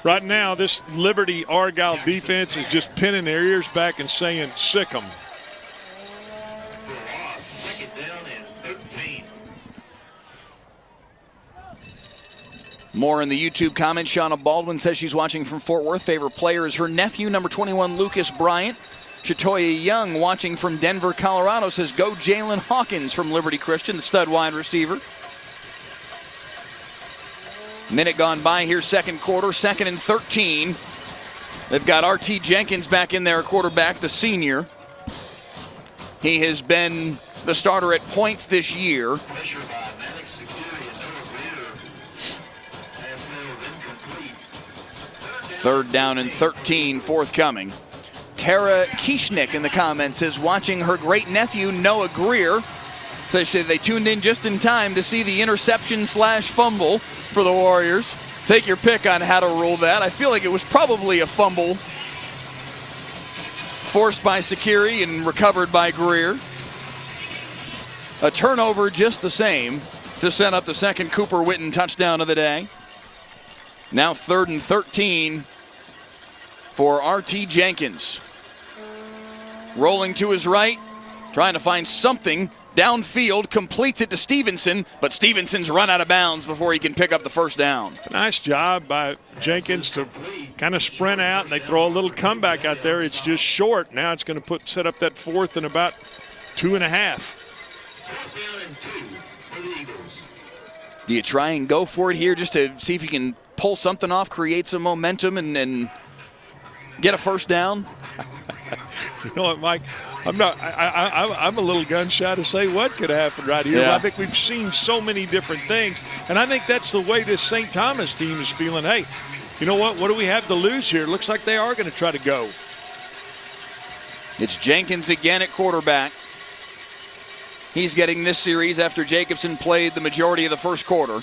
Right now, this Liberty Argyle defense is just pinning their ears back and saying, sick 'em. More in the YouTube comments. Shauna Baldwin says she's watching from Fort Worth. Favorite player is her nephew, number 21, Lucas Bryant. Chatoya Young, watching from Denver, Colorado, says go Jalen Hawkins from Liberty Christian, the stud wide receiver. Minute gone by here, 2nd quarter, 2nd and 13. They've got R.T. Jenkins back in there, quarterback, the senior. He has been the starter at points this year. 3rd down and 13 forthcoming. Tara Kieschnick in the comments is watching her great nephew, Noah Greer. Says they tuned in just in time to see the interception/fumble for the Warriors. Take your pick on how to rule that. I feel like it was probably a fumble forced by Sakiri and recovered by Greer. A turnover just the same to set up the 2nd Cooper Witten touchdown of the day. Now 3rd and 13 for R.T. Jenkins. Rolling to his right, trying to find something downfield, completes it to Stevenson, but Stevenson's run out of bounds before he can pick up the first down. Nice job by Jenkins to kind of sprint out, and they throw a little comeback out there. It's just short. Now it's going to set up that 4th and about 2.5. Do you try and go for it here just to see if you can pull something off, create some momentum, and get a first down? You know what, Mike? I'm a little gun shy to say what could happen right here. Yeah. I think we've seen so many different things, and I think that's the way this St. Thomas team is feeling. Hey, you know what? What do we have to lose here? It looks like they are going to try to go. It's Jenkins again at quarterback. He's getting this series after Jacobson played the majority of the first quarter.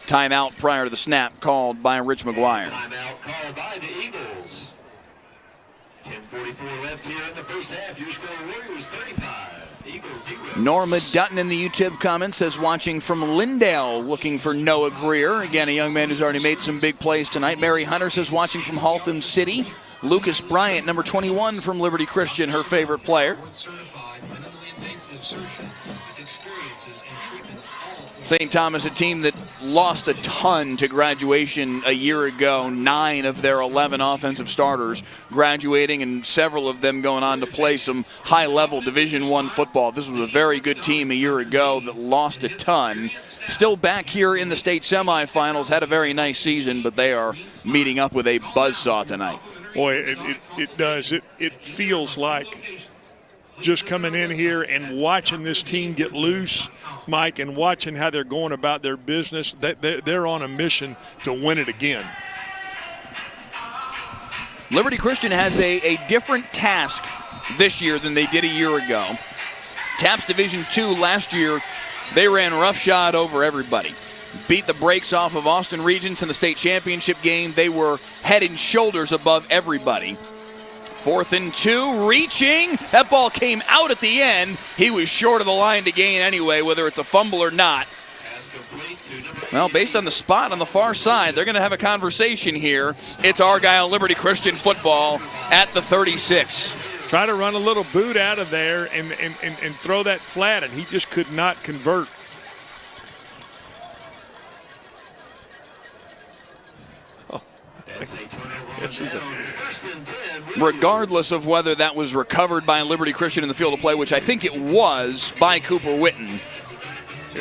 Timeout prior to the snap called by Rich McGuire. Timeout called by the Eagles. 10:44 left here in the first half. Your score, Warriors 35. Eagles 0. Norma Dutton in the YouTube comments says watching from Lindale, looking for Noah Greer. Again, a young man who's already made some big plays tonight. Mary Hunter says watching from Haltom City. Lucas Bryant, number 21 from Liberty Christian, her favorite player. St. Thomas, a team that lost a ton to graduation a year ago. 9 of their 11 offensive starters graduating, and several of them going on to play some high-level Division I football. This was a very good team a year ago that lost a ton. Still back here in the state semifinals, had a very nice season, but they are meeting up with a buzzsaw tonight. Boy, it does. It feels like just coming in here and watching this team get loose, Mike, and watching how they're going about their business, they're on a mission to win it again. Liberty Christian has a different task this year than they did a year ago. TAPS Division II last year, they ran roughshod over everybody. Beat the brakes off of Austin Regents in the state championship game. They were head and shoulders above everybody. 4th and 2, reaching. That ball came out at the end. He was short of the line to gain anyway, whether it's a fumble or not. Well, based on the spot on the far side, they're going to have a conversation here. It's Argyle Liberty Christian football at the 36. Try to run a little boot out of there and throw that flat, and he just could not convert. Regardless of whether that was recovered by Liberty Christian in the field of play, which I think it was by Cooper Witten.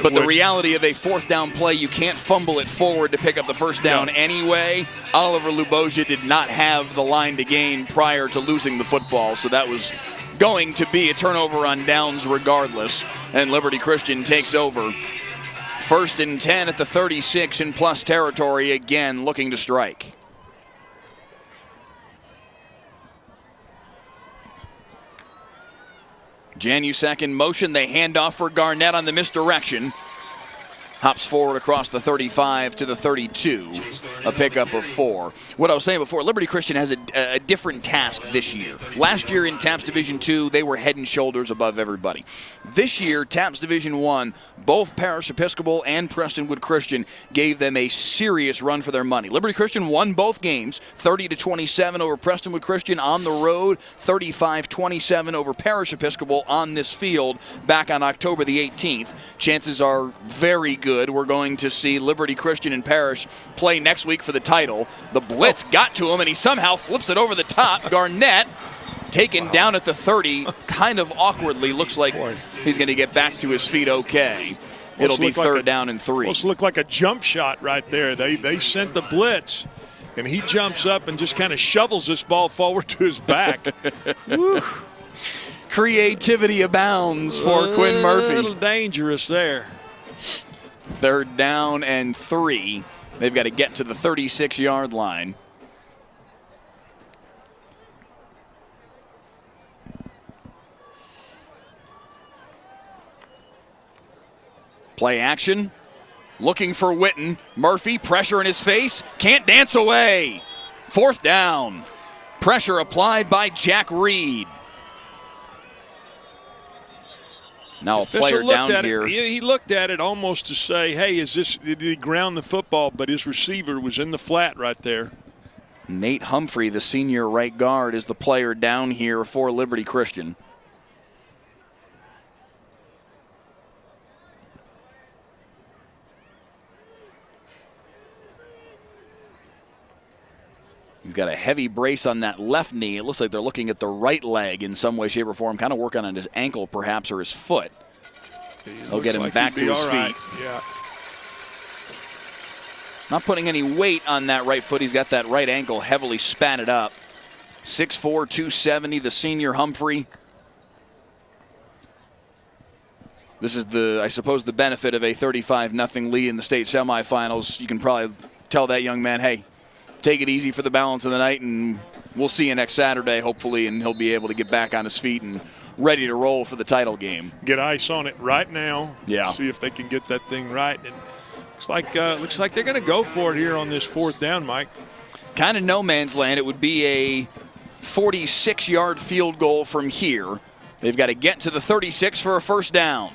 But the reality of a 4th down play, you can't fumble it forward to pick up the first down anyway. Oliver Luboja did not have the line to gain prior to losing the football, so that was going to be a turnover on downs regardless. And Liberty Christian takes over. 1st and 10 at the 36 in plus territory, again looking to strike. Janusek in motion. They hand off for Garnett on the misdirection. Hops forward across the 35 to the 32. A pickup of 4. What I was saying before, Liberty Christian has a different task this year. Last year in TAPS Division II, they were head and shoulders above everybody. This year, TAPS Division I, both Parish Episcopal and Prestonwood Christian gave them a serious run for their money. Liberty Christian won both games, 30-27 over Prestonwood Christian on the road, 35-27 over Parish Episcopal on this field back on October the 18th. Chances are very good we're going to see Liberty Christian and Parish play next week for the title. The blitz got to him, and he somehow flips it over the top. Garnett taken down at the 30, kind of awkwardly. Looks like he's going to get back to his feet okay. It'll be 3rd down and 3. Almost looked like a jump shot right there. They sent the blitz, and he jumps up and just kind of shovels this ball forward to his back. Creativity abounds for Quinn Murphy. A little dangerous there. 3rd down and 3. They've got to get to the 36-yard line. Play action. Looking for Witten. Murphy, pressure in his face. Can't dance away. 4th down. Pressure applied by Jack Reed. Now a player down here. He looked at it almost to say, hey, did he ground the football? But his receiver was in the flat right there. Nate Humphrey, the senior right guard, is the player down here for Liberty Christian. He's got a heavy brace on that left knee. It looks like they're looking at the right leg in some way, shape, or form, kind of working on his ankle perhaps or his foot. They'll get him back to his feet. Yeah. Not putting any weight on that right foot. He's got that right ankle heavily spatted up. 6'4", 270, the senior Humphrey. This is I suppose, the benefit of a 35-0 lead in the state semifinals. You can probably tell that young man, hey, take it easy for the balance of the night, and we'll see you next Saturday, hopefully, and he'll be able to get back on his feet and ready to roll for the title game. Get ice on it right now. Yeah. See if they can get that thing right. And looks like they're going to go for it here on this 4th down, Mike. Kind of no man's land. It would be a 46-yard field goal from here. They've got to get to the 36 for a first down.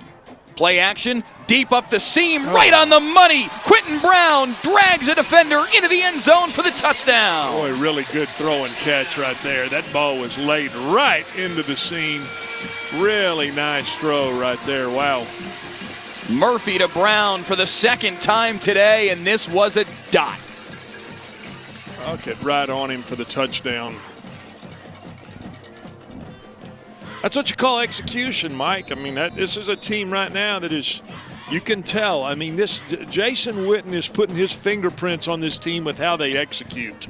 Play action, deep up the seam, right on the money. Quentin Brown drags a defender into the end zone for the touchdown. Boy, really good throw and catch right there. That ball was laid right into the seam. Really nice throw right there. Wow. Murphy to Brown for the second time today, and this was a dot. I'll get right on him for the touchdown. That's what you call execution, Mike. I mean, this is a team right now that is, you can tell. I mean, Jason Witten is putting his fingerprints on this team with how they execute.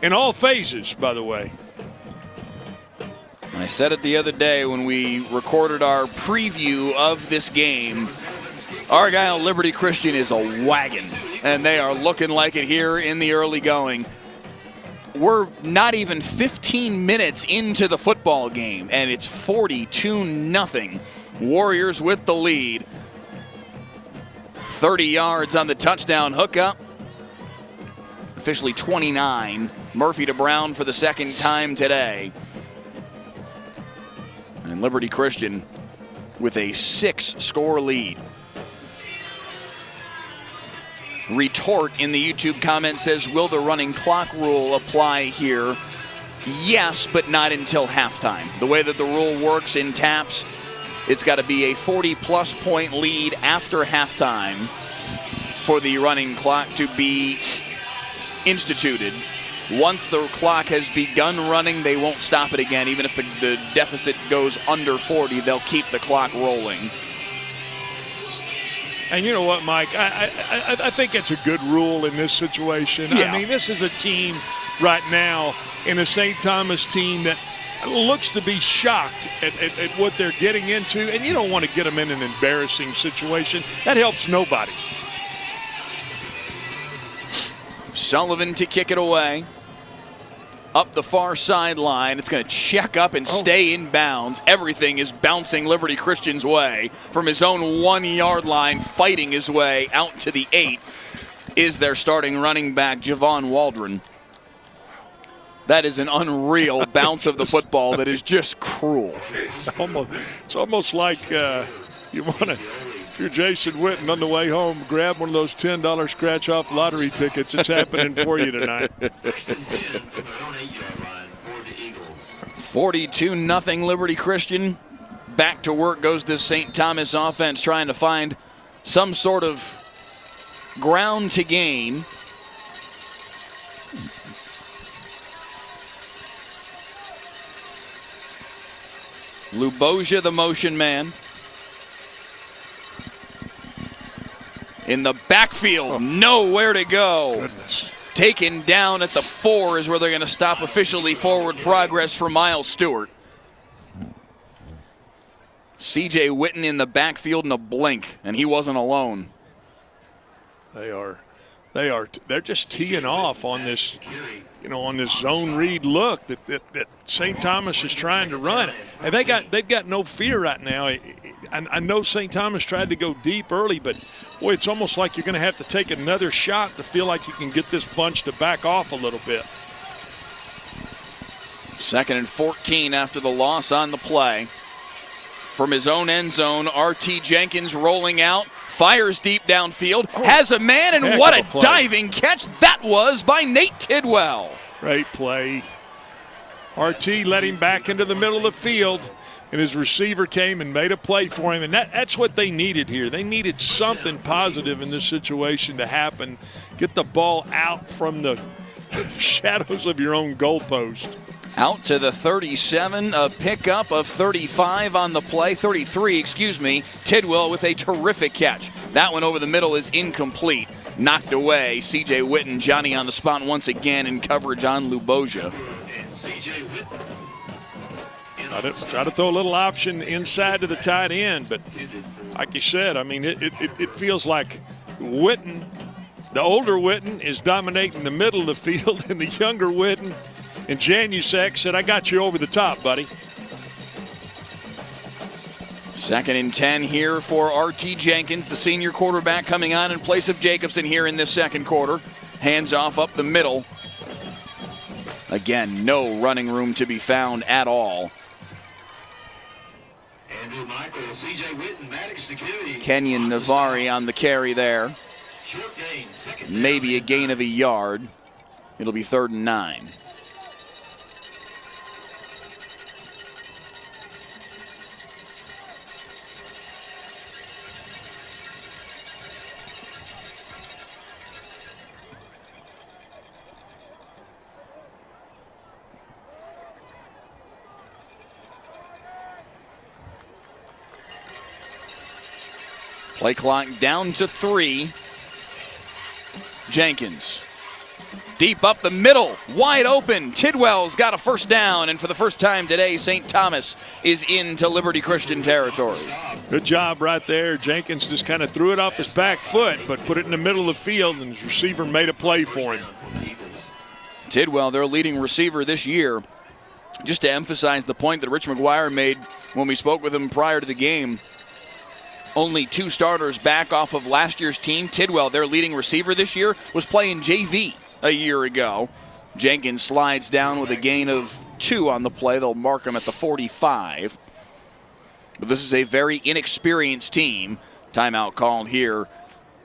In all phases, by the way. I said it the other day when we recorded our preview of this game. Argyle Liberty Christian is a wagon, and they are looking like it here in the early going. We're not even 15 minutes into the football game, and it's 42-0. Warriors with the lead. 30 yards on the touchdown hookup. Officially 29. Murphy to Brown for the second time today. And Liberty Christian with a 6-score lead. Retort in the YouTube comment says, will the running clock rule apply here? Yes, but not until halftime. The way that the rule works in TAPS, it's got to be a 40-plus point lead after halftime for the running clock to be instituted. Once the clock has begun running, they won't stop it again. Even if the deficit goes under 40, they'll keep the clock rolling. And you know what, Mike? I think it's a good rule in this situation. Yeah. I mean, this is a team right now in a St. Thomas team that looks to be shocked at what they're getting into, and you don't want to get them in an embarrassing situation. That helps nobody. Sullivan to kick it away. Up the far sideline. It's going to check up and stay in bounds. Everything is bouncing Liberty Christian's way. From his own 1-yard line, fighting his way out to the 8 is their starting running back, Javon Waldron. That is an unreal bounce of the football that is just cruel. It's almost like you want to, if you're Jason Witten on the way home, grab one of those $10 scratch-off lottery tickets. It's happening for you tonight. 42-0 Liberty Christian. Back to work goes this St. Thomas offense, trying to find some sort of ground to gain. Luboja, the motion man. In the backfield, nowhere to go. Goodness. Taken down at the 4 is where they're going to stop officially forward progress for Miles Stewart. C.J. Witten in the backfield in a blink, and he wasn't alone. They're just teeing off on this, on this zone read look that St. Thomas is trying to run. And they've got no fear right now. I know St. Thomas tried to go deep early, but boy, it's almost like you're going to have to take another shot to feel like you can get this bunch to back off a little bit. 2nd and 14 after the loss on the play. From his own end zone, R.T. Jenkins rolling out, fires deep downfield, has a man, and what a diving catch that was by Nate Tidwell. Great play. R.T. led him back into the middle of the field, and his receiver came and made a play for him, and that's what they needed here. They needed something positive in this situation to happen. Get the ball out from the shadows of your own goalpost. Out to the 37, a pickup of 35 on the play, 33, excuse me. Tidwell with a terrific catch. That one over the middle is incomplete. Knocked away. C.J. Witten, Johnny on the spot once again in coverage on Luboja. Try to throw a little option inside to the tight end, but like you said, I mean, it feels like Witten, the older Witten, is dominating the middle of the field, and the younger Witten and Janusek said, I got you over the top, buddy. 2nd and 10 here for R.T. Jenkins, the senior quarterback, coming on in place of Jacobson here in this second quarter. Hands off up the middle. Again, no running room to be found at all. Andrew Michael, C.J. Witten, Maddox security. Kenyon Navari on the carry there. Short gain, second down. Maybe a gain of a yard. It'll be 3rd and 9. Play clock down to 3. Jenkins. Deep up the middle, wide open. Tidwell's got a first down, and for the first time today, St. Thomas is into Liberty Christian territory. Good job right there. Jenkins just kind of threw it off his back foot, but put it in the middle of the field, and his receiver made a play for him. Tidwell, their leading receiver this year. Just to emphasize the point that Rich McGuire made when we spoke with him prior to the game, only 2 starters back off of last year's team. Tidwell, their leading receiver this year, was playing JV a year ago. Jenkins slides down with a gain of 2 on the play. They'll mark him at the 45. But this is a very inexperienced team. Timeout called here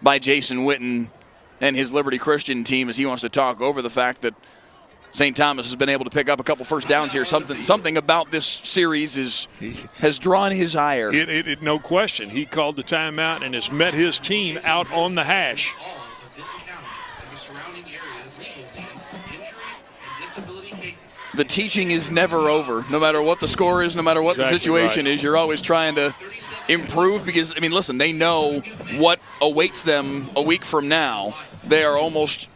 by Jason Witten and his Liberty Christian team as he wants to talk over the fact that St. Thomas has been able to pick up a couple first downs here. Something about this series has drawn his ire. No question. He called the timeout and has met his team out on the hash. The teaching is never over. No matter what the score is, no matter what the situation is, you're always trying to improve because, I mean, listen, they know what awaits them a week from now. They are almost...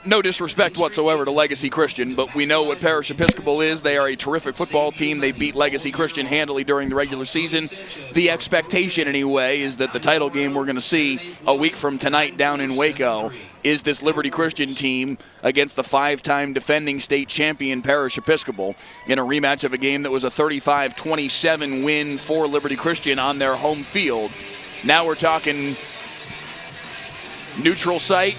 No disrespect whatsoever to Legacy Christian, but we know what Parish Episcopal is. They are a terrific football team. They beat Legacy Christian handily during the regular season. The expectation, anyway, is that the title game we're going to see a week from tonight down in Waco is this Liberty Christian team against the 5-time defending state champion Parish Episcopal in a rematch of a game that was a 35-27 win for Liberty Christian on their home field. Now we're talking neutral site,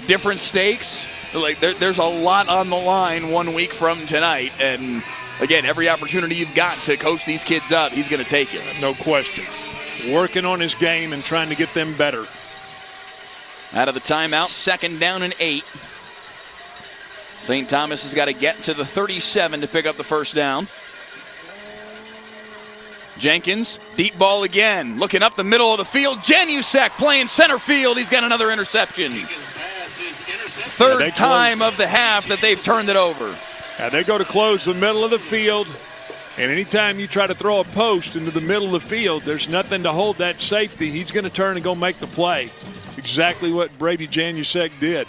different stakes. Like there's a lot on the line 1 week from tonight, and again, every opportunity you've got to coach these kids up, he's going to take it. No question. Working on his game and trying to get them better. Out of the timeout, 2nd down and 8. St. Thomas has got to get to the 37 to pick up the first down. Jenkins, deep ball again, looking up the middle of the field. Janusek playing center field. He's got another interception. 3rd time of the half that they've turned it over. Now they go to close the middle of the field, and anytime you try to throw a post into the middle of the field, there's nothing to hold that safety. He's going to turn and go make the play. Exactly what Brady Janusek did.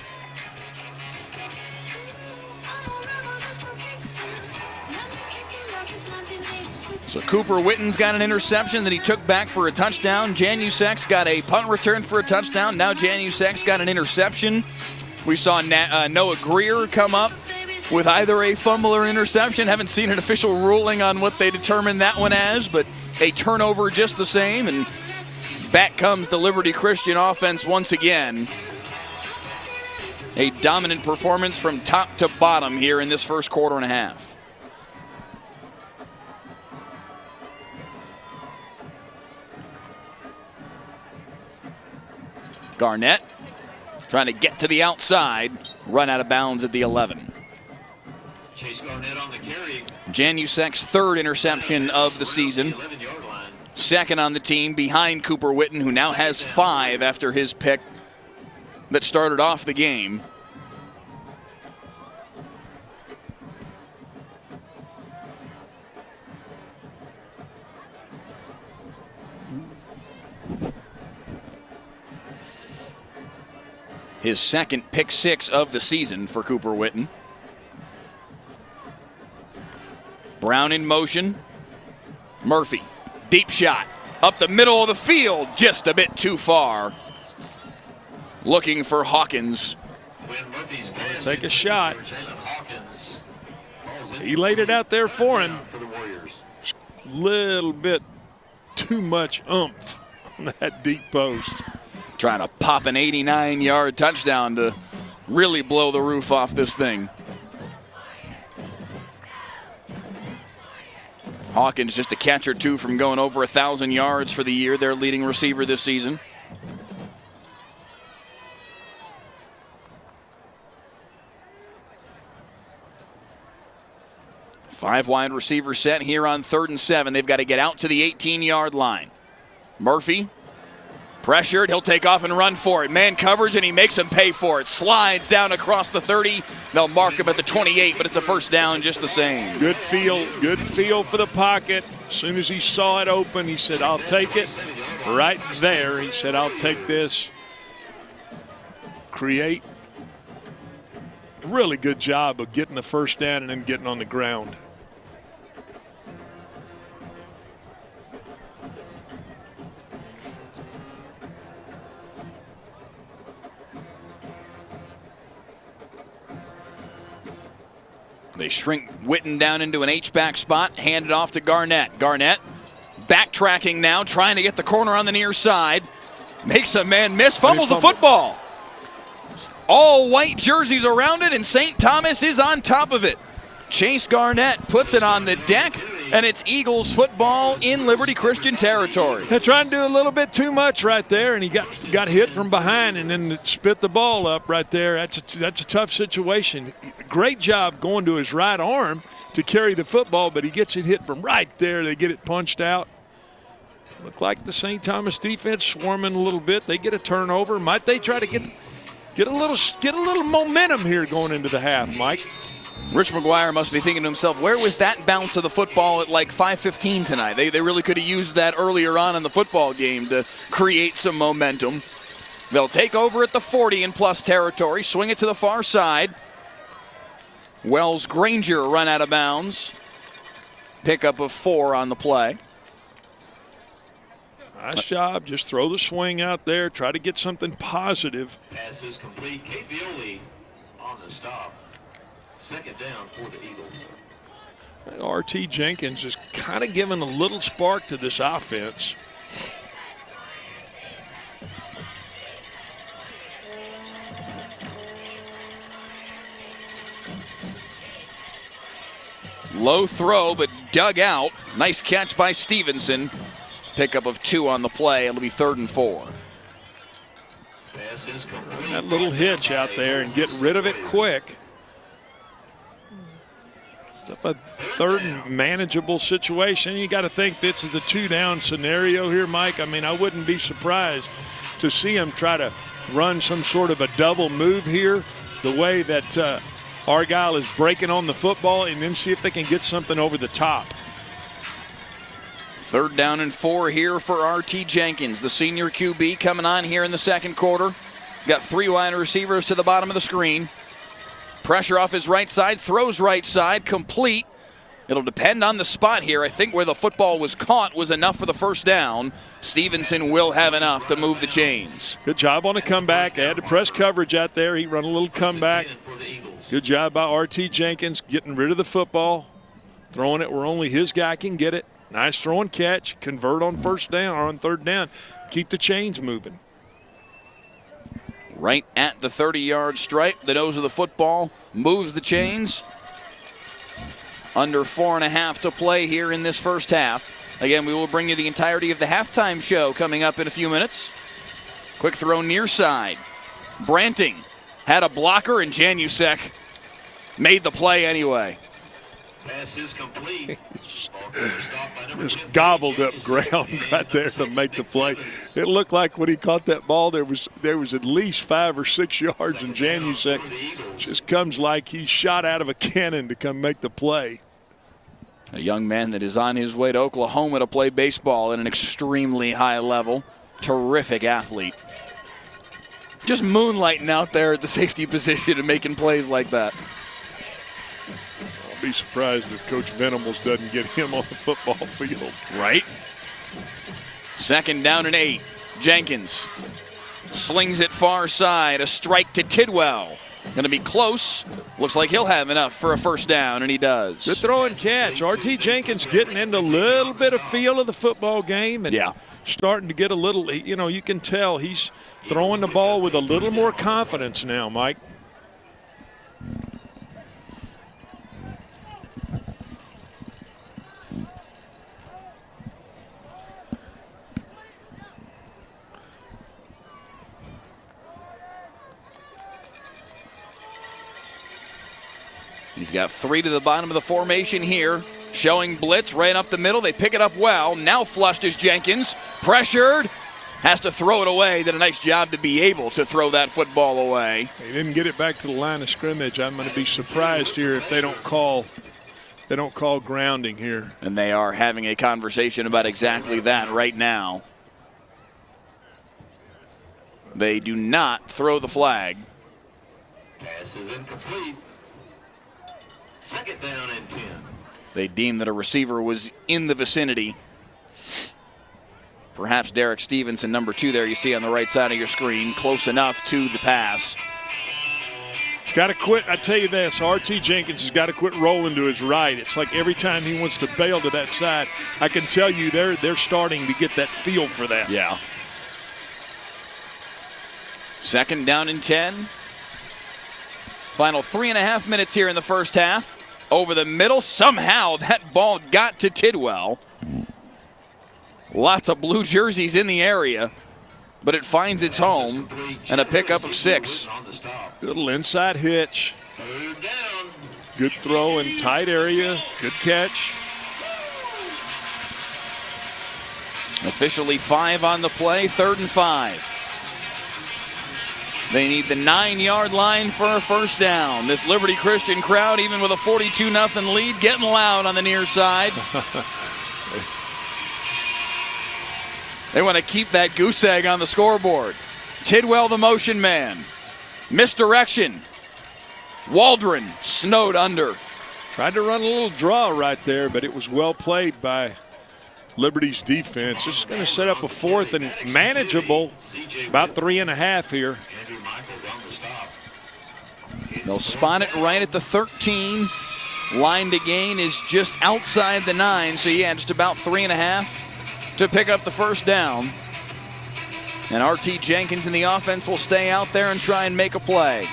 So Cooper Witten's got an interception that he took back for a touchdown. Janusek's got a punt return for a touchdown. Now Janusek's got an interception. We saw Noah Greer come up with either a fumble or interception. Haven't seen an official ruling on what they determined that one as, but a turnover just the same. And back comes the Liberty Christian offense once again. A dominant performance from top to bottom here in this first quarter and a half. Garnett trying to get to the outside, run out of bounds at the 11. Chase Garnett on the carry. Janusek's 3rd interception of the season. 2nd on the team behind Cooper Witten, who now has 5 after his pick that started off the game. His second pick six of the season for Cooper Witten. Brown in motion. Murphy, deep shot. Up the middle of the field, just a bit too far. Looking for Hawkins. Take a shot. He laid it out there for him. Little bit too much oomph on that deep post. Trying to pop an 89-yard touchdown to really blow the roof off this thing. Hawkins just a catch or two from going over 1,000 yards for the year, their leading receiver this season. Five wide receiver set here on 3rd and 7. They've got to get out to the 18-yard line. Murphy, pressured, he'll take off and run for it. Man coverage, and he makes him pay for it. Slides down across the 30. They'll mark him at the 28, but it's a first down just the same. Good feel for the pocket. As soon as he saw it open, he said, I'll take it. Right there, he said, I'll take this. Create. Really good job of getting the first down and then getting on the ground. They shrink Witten down into an H-back spot, hand it off to Garnett. Garnett backtracking now, trying to get the corner on the near side. Makes a man miss, fumbles the football. All white jerseys around it, and St. Thomas is on top of it. Chase Garnett puts it on the deck, and it's Eagles football in Liberty Christian territory. They're trying to do a little bit too much right there, and he got hit from behind and then spit the ball up right there. That's a tough situation. Great job going to his right arm to carry the football, but he gets it hit from right there. They get it punched out. Look like the St. Thomas defense swarming a little bit. They get a turnover. Might they try to get a little momentum here going into the half, Mike? Rich McGuire must be thinking to himself, where was that bounce of the football at like 5:15 tonight? They really could have used that earlier on in the football game to create some momentum. They'll take over at the 40 in plus territory, swing it to the far side. Wells Granger run out of bounds. Pickup of 4 on the play. Nice job. Just throw the swing out there. Try to get something positive. Pass is complete. Kate Violi on the stop. Second down for the Eagles. RT Jenkins is kind of giving a little spark to this offense. Low throw, but dug out. Nice catch by Stevenson. Pickup of 2 on the play. It'll be 3rd and 4. That little hitch out there and get rid of it quick. It's up a 3rd and manageable situation. You got to think this is a 2-down scenario here, Mike. I mean, I wouldn't be surprised to see him try to run some sort of a double move here, the way that Argyle is breaking on the football, and then see if they can get something over the top. 3rd down and 4 here for RT Jenkins, the senior QB coming on here in the second quarter. Got 3 wide receivers to the bottom of the screen. Pressure off his right side, throws right side, complete. It'll depend on the spot here. I think where the football was caught was enough for the first down. Stevenson will have enough to move the chains. Good job on the comeback. They had to press coverage out there. He run a little comeback. Good job by RT Jenkins getting rid of the football, throwing it where only his guy can get it. Nice throw and catch. Convert on 1st down or on 3rd down. Keep the chains moving. Right at the 30-yard stripe, the nose of the football moves the chains. Under 4.5 to play here in this first half. Again, we will bring you the entirety of the halftime show coming up in a few minutes. Quick throw near side. Branting had a blocker, and Janusek made the play anyway. Pass is complete. Just gobbled up ground right there to make the play. It looked like when he caught that ball, there was at least 5 or 6 yards, and Janusek just comes like he shot out of a cannon to come make the play. A young man that is on his way to Oklahoma to play baseball at an extremely high level. Terrific athlete. Just moonlighting out there at the safety position and making plays like that. I'll be surprised if Coach Venables doesn't get him on the football field. Right. 2nd down and 8. Jenkins slings it far side. A strike to Tidwell. Going to be close. Looks like he'll have enough for a 1st down, and he does. Good throw and catch. R.T. Jenkins getting into a little bit of feel of the football game and starting to get a little, you can tell he's throwing the ball with a little more confidence now, Mike. He's got 3 to the bottom of the formation here. Showing blitz right up the middle. They pick it up well. Now flushed is Jenkins. Pressured. Has to throw it away. Did a nice job to be able to throw that football away. He didn't get it back to the line of scrimmage. I'm going to be surprised here if they don't call grounding here. And they are having a conversation about exactly that right now. They do not throw the flag. Pass is incomplete. 2nd down and 10. They deemed that a receiver was in the vicinity. Perhaps Derek Stevenson, number 2 there you see on the right side of your screen, close enough to the pass. He's got to quit. I tell you this, R.T. Jenkins has got to quit rolling to his right. It's like every time he wants to bail to that side, I can tell you they're starting to get that feel for that. Yeah. 2nd down and 10. Final 3.5 minutes here in the 1st half. Over the middle, somehow that ball got to Tidwell. Lots of blue jerseys in the area, but it finds its home and a pickup of 6. Little inside hitch. Good throw in tight area. Good catch. Officially 5 on the play, 3rd and 5. They need the 9-yard line for a 1st down. This Liberty Christian crowd, even with a 42-0 lead, getting loud on the near side. They want to keep that goose egg on the scoreboard. Tidwell, the motion man. Misdirection. Waldron snowed under. Tried to run a little draw right there, but it was well played by Liberty's defense. This is going to set up a 4th and manageable, about 3.5 here. They'll spot it right at the 13. Line to gain is just outside the 9, so yeah, just about 3.5 to pick up the 1st down. And R.T. Jenkins in the offense will stay out there and try and make a play.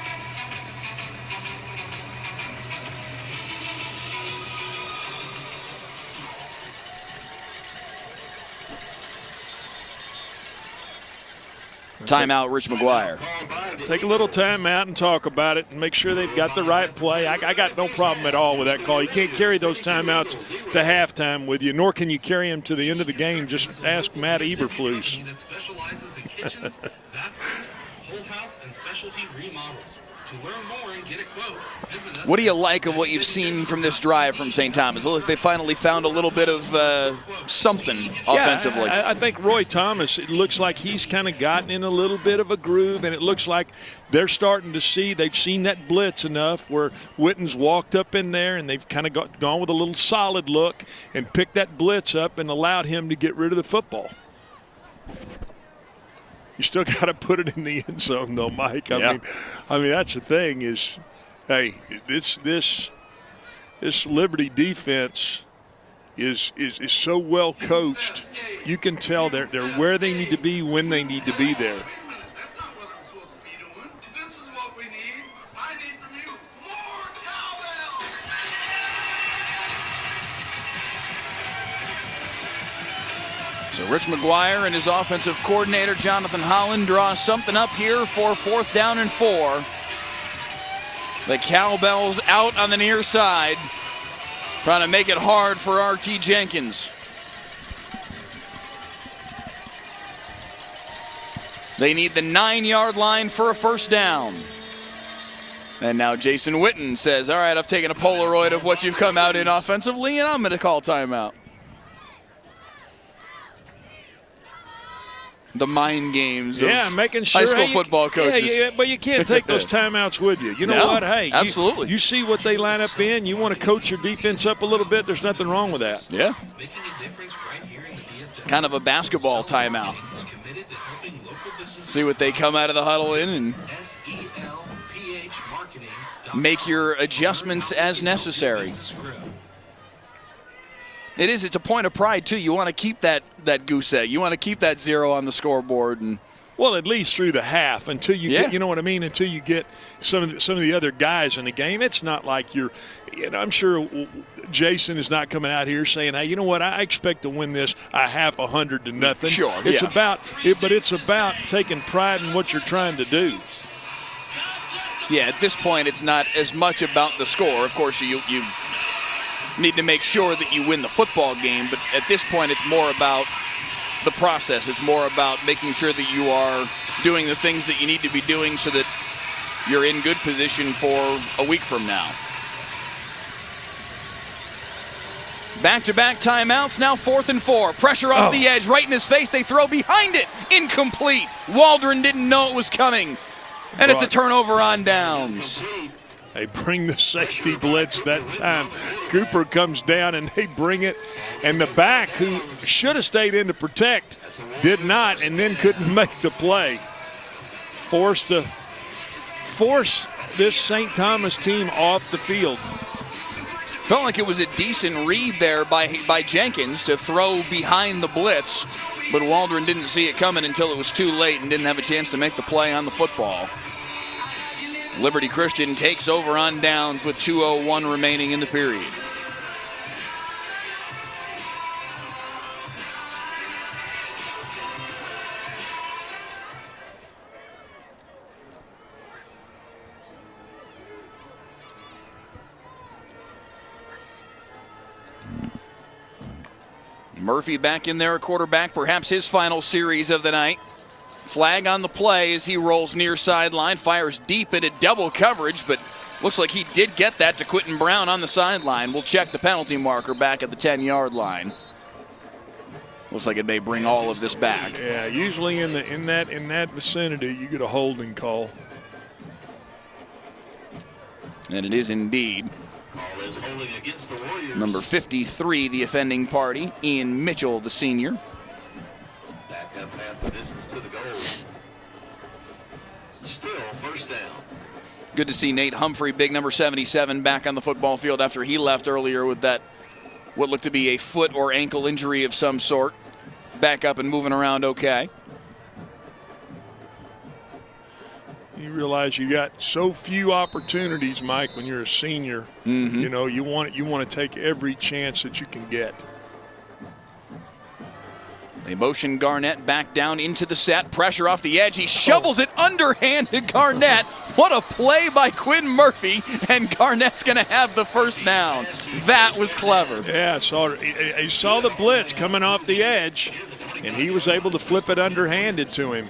Timeout, Rich McGuire. Take a little time out and talk about it and make sure they've got the right play. I got no problem at all with that call. You can't carry those timeouts to halftime with you, nor can you carry them to the end of the game. Just ask Matt Eberflus. What do you like of what you've seen from this drive from St. Thomas? They finally found a little bit of something offensively. I think Roy Thomas, it looks like he's kind of gotten in a little bit of a groove, and it looks like they're starting to see, they've seen that blitz enough where Witten's walked up in there and they've kind of gone with a little solid look and picked that blitz up and allowed him to get rid of the football. You still got to put it in the end zone, though, Mike. I mean, that's the thing is, hey, this Liberty defense is so well coached. You can tell they're where they need to be when they need to be there. So Rich McGuire and his offensive coordinator, Jonathan Holland, draw something up here for 4th down and 4. The Cowbells out on the near side, trying to make it hard for R.T. Jenkins. They need the 9-yard line for a 1st down. And now Jason Witten says, all right, I've taken a Polaroid of what you've come out in offensively, and I'm going to call timeout. the mind games of making sure, high school football coaches. Yeah, but you can't take those timeouts with you. You know No, what? Hey, absolutely. You see what they line up in. You want to coach your defense up a little bit. There's nothing wrong with that. Yeah. Kind of a basketball timeout. See what they come out of the huddle in and make your adjustments as necessary. It's a point of pride, too. You want to keep that goose egg. You want to keep that 0 on the scoreboard. And well, at least through the half until you get, you know what I mean, until you get some of the other guys in the game. It's not like I'm sure Jason is not coming out here saying, hey, you know what, I expect to win this a half 100 to nothing. Sure, it's about taking pride in what you're trying to do. Yeah, at this point, it's not as much about the score. Of course, you need to make sure that you win the football game, but at this point, it's more about the process. It's more about making sure that you are doing the things that you need to be doing so that you're in good position for a week from now. Back-to-back timeouts, now 4th and 4. Pressure off the edge, right in his face. They throw behind it. Incomplete. Waldron didn't know it was coming. And it's a turnover on downs. They bring the safety blitz that time. Cooper comes down and they bring it. And the back, who should have stayed in to protect, did not and then couldn't make the play. Force this St. Thomas team off the field. Felt like it was a decent read there by Jenkins to throw behind the blitz. But Waldron didn't see it coming until it was too late and didn't have a chance to make the play on the football. Liberty Christian takes over on downs with 2:01 remaining in the period. Murphy back in there, a quarterback, perhaps his final series of the night. Flag on the play as he rolls near sideline, fires deep into double coverage, but looks like he did get that to Quentin Brown on the sideline. We'll check the penalty marker back at the 10-yard line. Looks like it may bring all of this back. Yeah, usually in that vicinity, you get a holding call. And it is indeed. Number 53, the offending party, Ian Mitchell, the senior. Back up half the distance to the goal. Still first down. Good to see Nate Humphrey, big number 77, back on the football field after he left earlier with that what looked to be a foot or ankle injury of some sort. Back up and moving around okay. You realize you got so few opportunities, Mike, when you're a senior. Mm-hmm. You know, you want to take every chance that you can get. They motion Garnett back down into the set. Pressure off the edge. He shovels it underhanded Garnett. What a play by Quinn Murphy, and Garnett's going to have the first down. That was clever. Yeah, he saw the blitz coming off the edge, and he was able to flip it underhanded to him.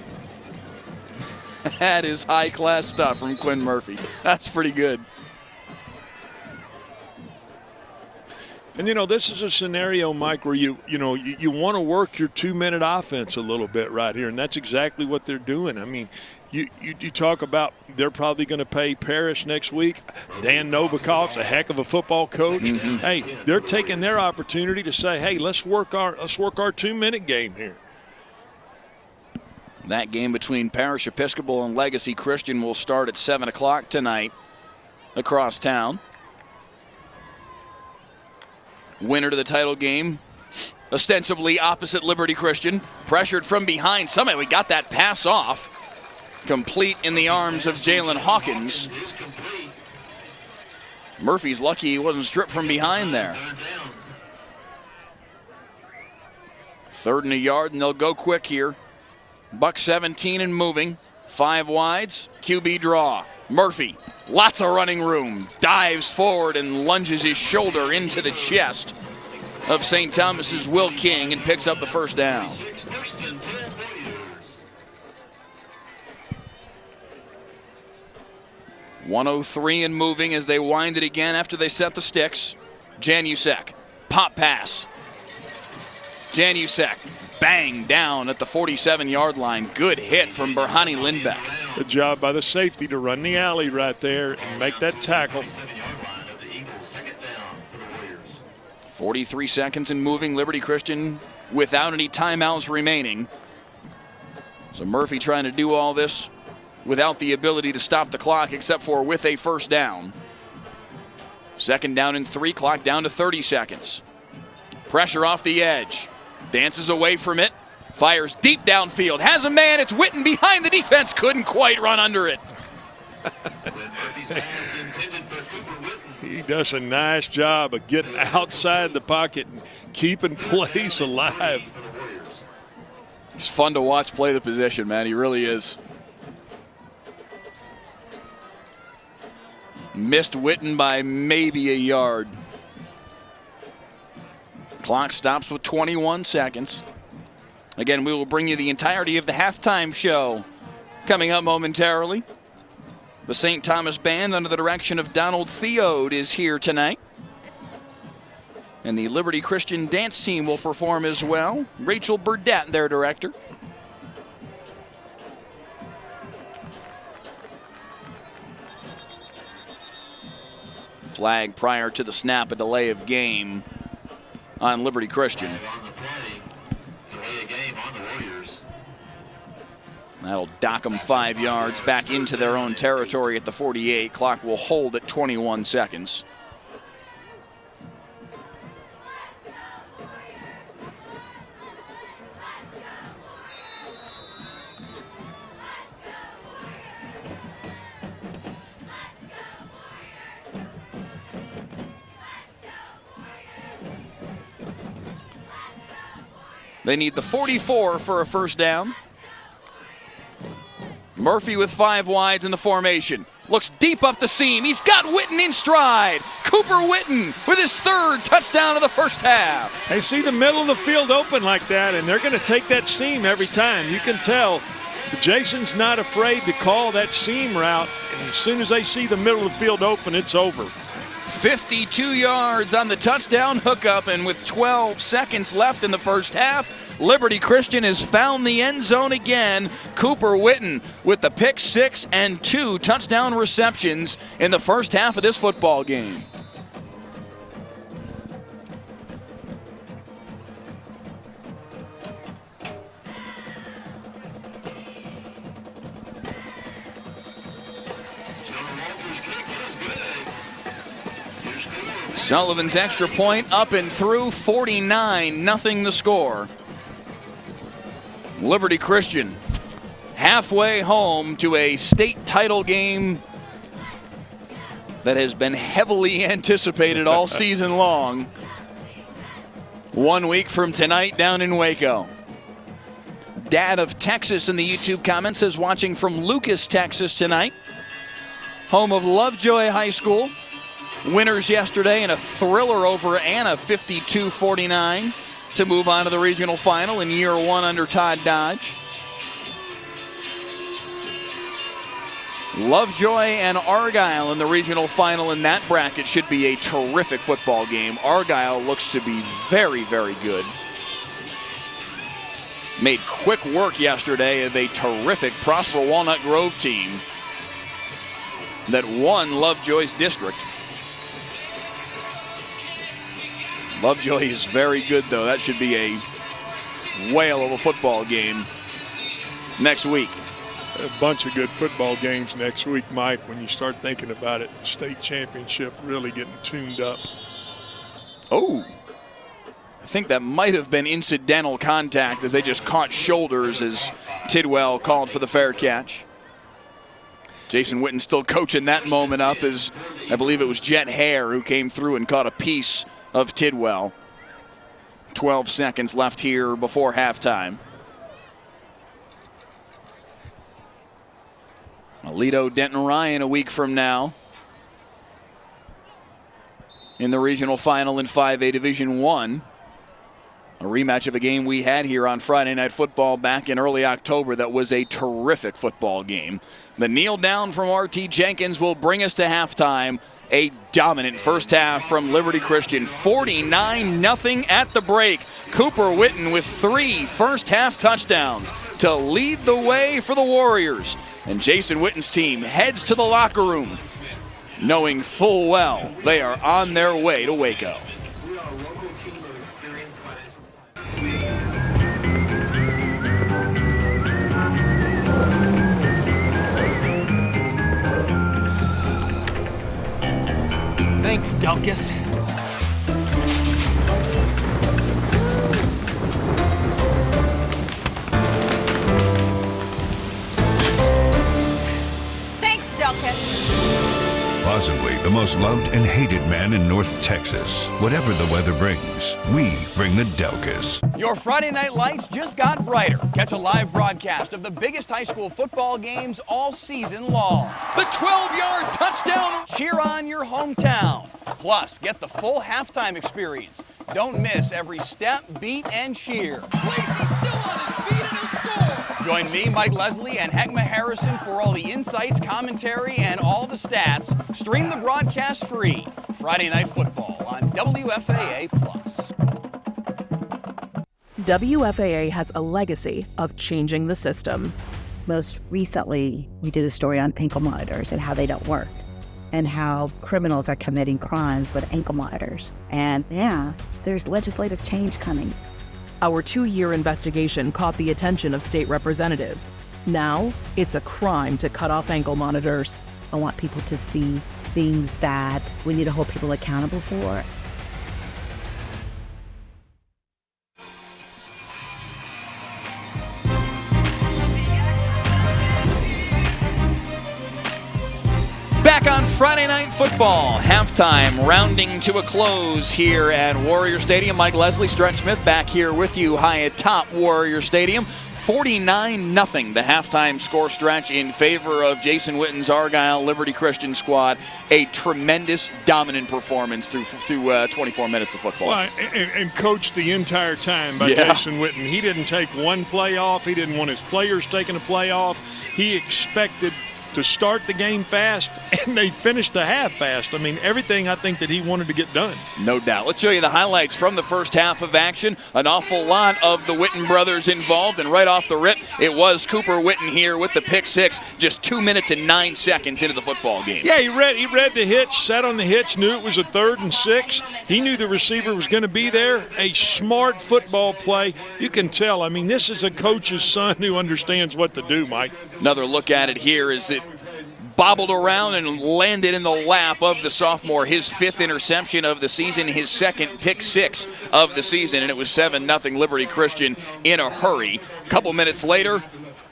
That is high-class stuff from Quinn Murphy. That's pretty good. And, you know, this is a scenario, Mike, where you want to work your 2-minute offense a little bit right here, and that's exactly what they're doing. I mean, you talk about they're probably going to pay Parrish next week. Dan Novikov's a heck of a football coach. Mm-hmm. Hey, they're taking their opportunity to say, hey, let's work our 2-minute game here. That game between Parish Episcopal and Legacy Christian will start at 7 o'clock tonight across town. Winner to the title game, ostensibly opposite Liberty Christian. Pressured from behind. Somehow we got that pass off. Complete in the arms of Jalen Hawkins. Murphy's lucky he wasn't stripped from behind there. 3rd and a yard, and they'll go quick here. Buck 17 and moving. 5 wides. QB draw. Murphy, lots of running room. Dives forward and lunges his shoulder into the chest of St. Thomas's Will King and picks up the first down. .103 and moving as they wind it again after they set the sticks. Janusek, pop pass. Janusek bang down at the 47-yard line. Good hit from Berhani Lindbeck. Good job by the safety to run the alley right there and make that tackle. 43 seconds and moving. Liberty Christian without any timeouts remaining. So Murphy trying to do all this without the ability to stop the clock, except for with a first down. 2nd down and 3, clock down to 30 seconds. Pressure off the edge. Dances away from it. Fires deep downfield. Has a man. It's Witten behind the defense. Couldn't quite run under it. He does a nice job of getting outside the pocket and keeping plays alive. He's fun to watch play the position, man. He really is. Missed Witten by maybe a yard. Clock stops with 21 seconds. Again, we will bring you the entirety of the halftime show coming up momentarily. The St. Thomas Band, under the direction of Donald Theode, is here tonight. And the Liberty Christian dance team will perform as well. Rachel Burdett, their director. Flag prior to the snap, a delay of game on Liberty Christian. That'll dock them 5 yards back into their own territory at the 48. Clock will hold at 21 seconds. They need the 44 for a first down. Murphy with 5 wides in the formation. Looks deep up the seam. He's got Witten in stride. Cooper Witten with his 3rd touchdown of the first half. They see the middle of the field open like that, and they're going to take that seam every time. You can tell Jason's not afraid to call that seam route, and as soon as they see the middle of the field open, it's over. 52 yards on the touchdown hookup, and with 12 seconds left in the first half, Liberty Christian has found the end zone again. Cooper Witten with the pick 6 and 2 touchdown receptions in the first half of this football game. Sullivan's extra point up and through, 49-0 the score. Liberty Christian halfway home to a state title game that has been heavily anticipated all season long. 1 week from tonight down in Waco. Dad of Texas in the YouTube comments says watching from Lucas, Texas tonight. Home of Lovejoy High School. Winners yesterday in a thriller over Anna, 52-49, to move on to the regional final in year 1 under Todd Dodge. Lovejoy and Argyle in the regional final in that bracket should be a terrific football game. Argyle looks to be very, very good. Made quick work yesterday of a terrific Prosper Walnut Grove team that won Lovejoy's district. Lovejoy is very good, though. That should be a whale of a football game next week. A bunch of good football games next week, Mike, when you start thinking about it. State championship really getting tuned up. Oh, I think that might have been incidental contact as they just caught shoulders as Tidwell called for the fair catch. Jason Witten still coaching that moment up as I believe it was Jet Hare who came through and caught a piece of Tidwell. 12 seconds left here before halftime. Aledo Denton Ryan a week from now in the regional final in 5A Division I. A rematch of a game we had here on Friday Night Football back in early October that was a terrific football game. The kneel down from R.T. Jenkins will bring us to halftime A dominant first half from Liberty Christian, 49-0 at the break. Cooper Witten with 3 first-half touchdowns to lead the way for the Warriors. And Jason Witten's team heads to the locker room, knowing full well they are on their way to Waco. We are a local team of experienced Thanks, Delkus. Thanks, Delkus. Possibly the most loved and hated man in North Texas. Whatever the weather brings, we bring the Delkus. Your Friday night lights just got brighter. Catch a live broadcast of the biggest high school football games all season long. The 12-yard touchdown. Cheer on your hometown. Plus, get the full halftime experience. Don't miss every step, beat, and cheer. Lacey's still on his feet and he'll score. Join me, Mike Leslie, and Heckma Harrison for all the insights, commentary, and all the stats. Stream the broadcast free. Friday Night Football on WFAA+. WFAA has a legacy of changing the system. Most recently, we did a story on ankle monitors and how they don't work, and how criminals are committing crimes with ankle monitors. And yeah, there's legislative change coming. Our 2-year investigation caught the attention of state representatives. Now, it's a crime to cut off ankle monitors. I want people to see things that we need to hold people accountable for. Back on Friday Night Football, halftime rounding to a close here at Warrior Stadium. Mike Leslie, Stretch Smith back here with you high atop Warrior Stadium. 49-0 the halftime score stretch in favor of Jason Witten's Argyle Liberty Christian squad. A tremendous, dominant performance through 24 minutes of football. Well, and coached the entire time by Jason Witten. He didn't take one play off. He didn't want his players taking a play off. He expected to start the game fast, and they finished the half fast. I mean, everything I think that he wanted to get done. No doubt. Let's show you the highlights from the first half of action. An awful lot of the Witten brothers involved, and right off the rip, it was Cooper Witten here with the pick six, just 2 minutes and 9 seconds into the football game. Yeah, he read the hitch, sat on the hitch, knew it was a 3rd and 6. He knew the receiver was going to be there. A smart football play. You can tell. I mean, this is a coach's son who understands what to do, Mike. Another look at it here is it bobbled around and landed in the lap of the sophomore. His 5th interception of the season, his 2nd pick six of the season, and it was 7-0 Liberty Christian in a hurry. A couple minutes later,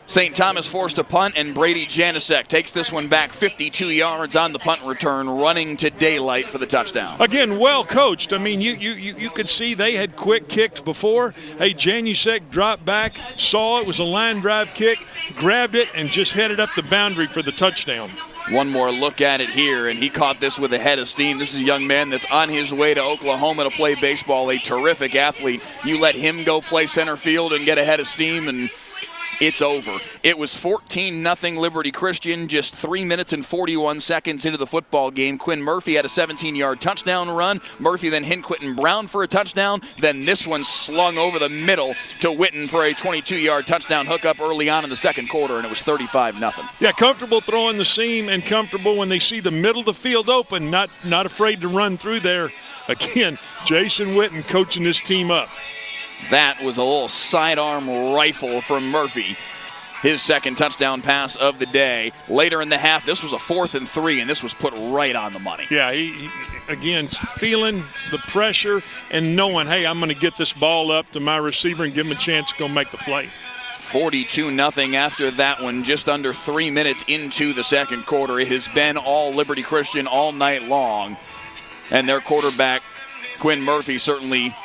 St. Thomas forced a punt, and Brady Janicek takes this one back 52 yards on the punt return, running to daylight for the touchdown. Again, well coached. I mean, you could see they had quick kicked before. Hey, Janicek dropped back, saw it was a line drive kick, grabbed it, and just headed up the boundary for the touchdown. One more look at it here, and he caught this with a head of steam. This is a young man that's on his way to Oklahoma to play baseball, a terrific athlete. You let him go play center field and get a head of steam, and it's over. It was 14-0 Liberty Christian, just 3 minutes and 41 seconds into the football game. Quinn Murphy had a 17-yard touchdown run. Murphy then hit Quentin Brown for a touchdown. Then this one slung over the middle to Witten for a 22-yard touchdown hookup early on in the second quarter, and it was 35-0. Yeah, comfortable throwing the seam and comfortable when they see the middle of the field open, not afraid to run through there. Again, Jason Witten coaching this team up. That was a little sidearm rifle from Murphy. His 2nd touchdown pass of the day. Later in the half, this was a 4th and 3, and this was put right on the money. Yeah, he again, feeling the pressure and knowing, hey, I'm going to get this ball up to my receiver and give him a chance to go make the play. 42-0 after that one, just under 3 minutes into the second quarter. It has been all Liberty Christian all night long, and their quarterback, Quinn Murphy, certainly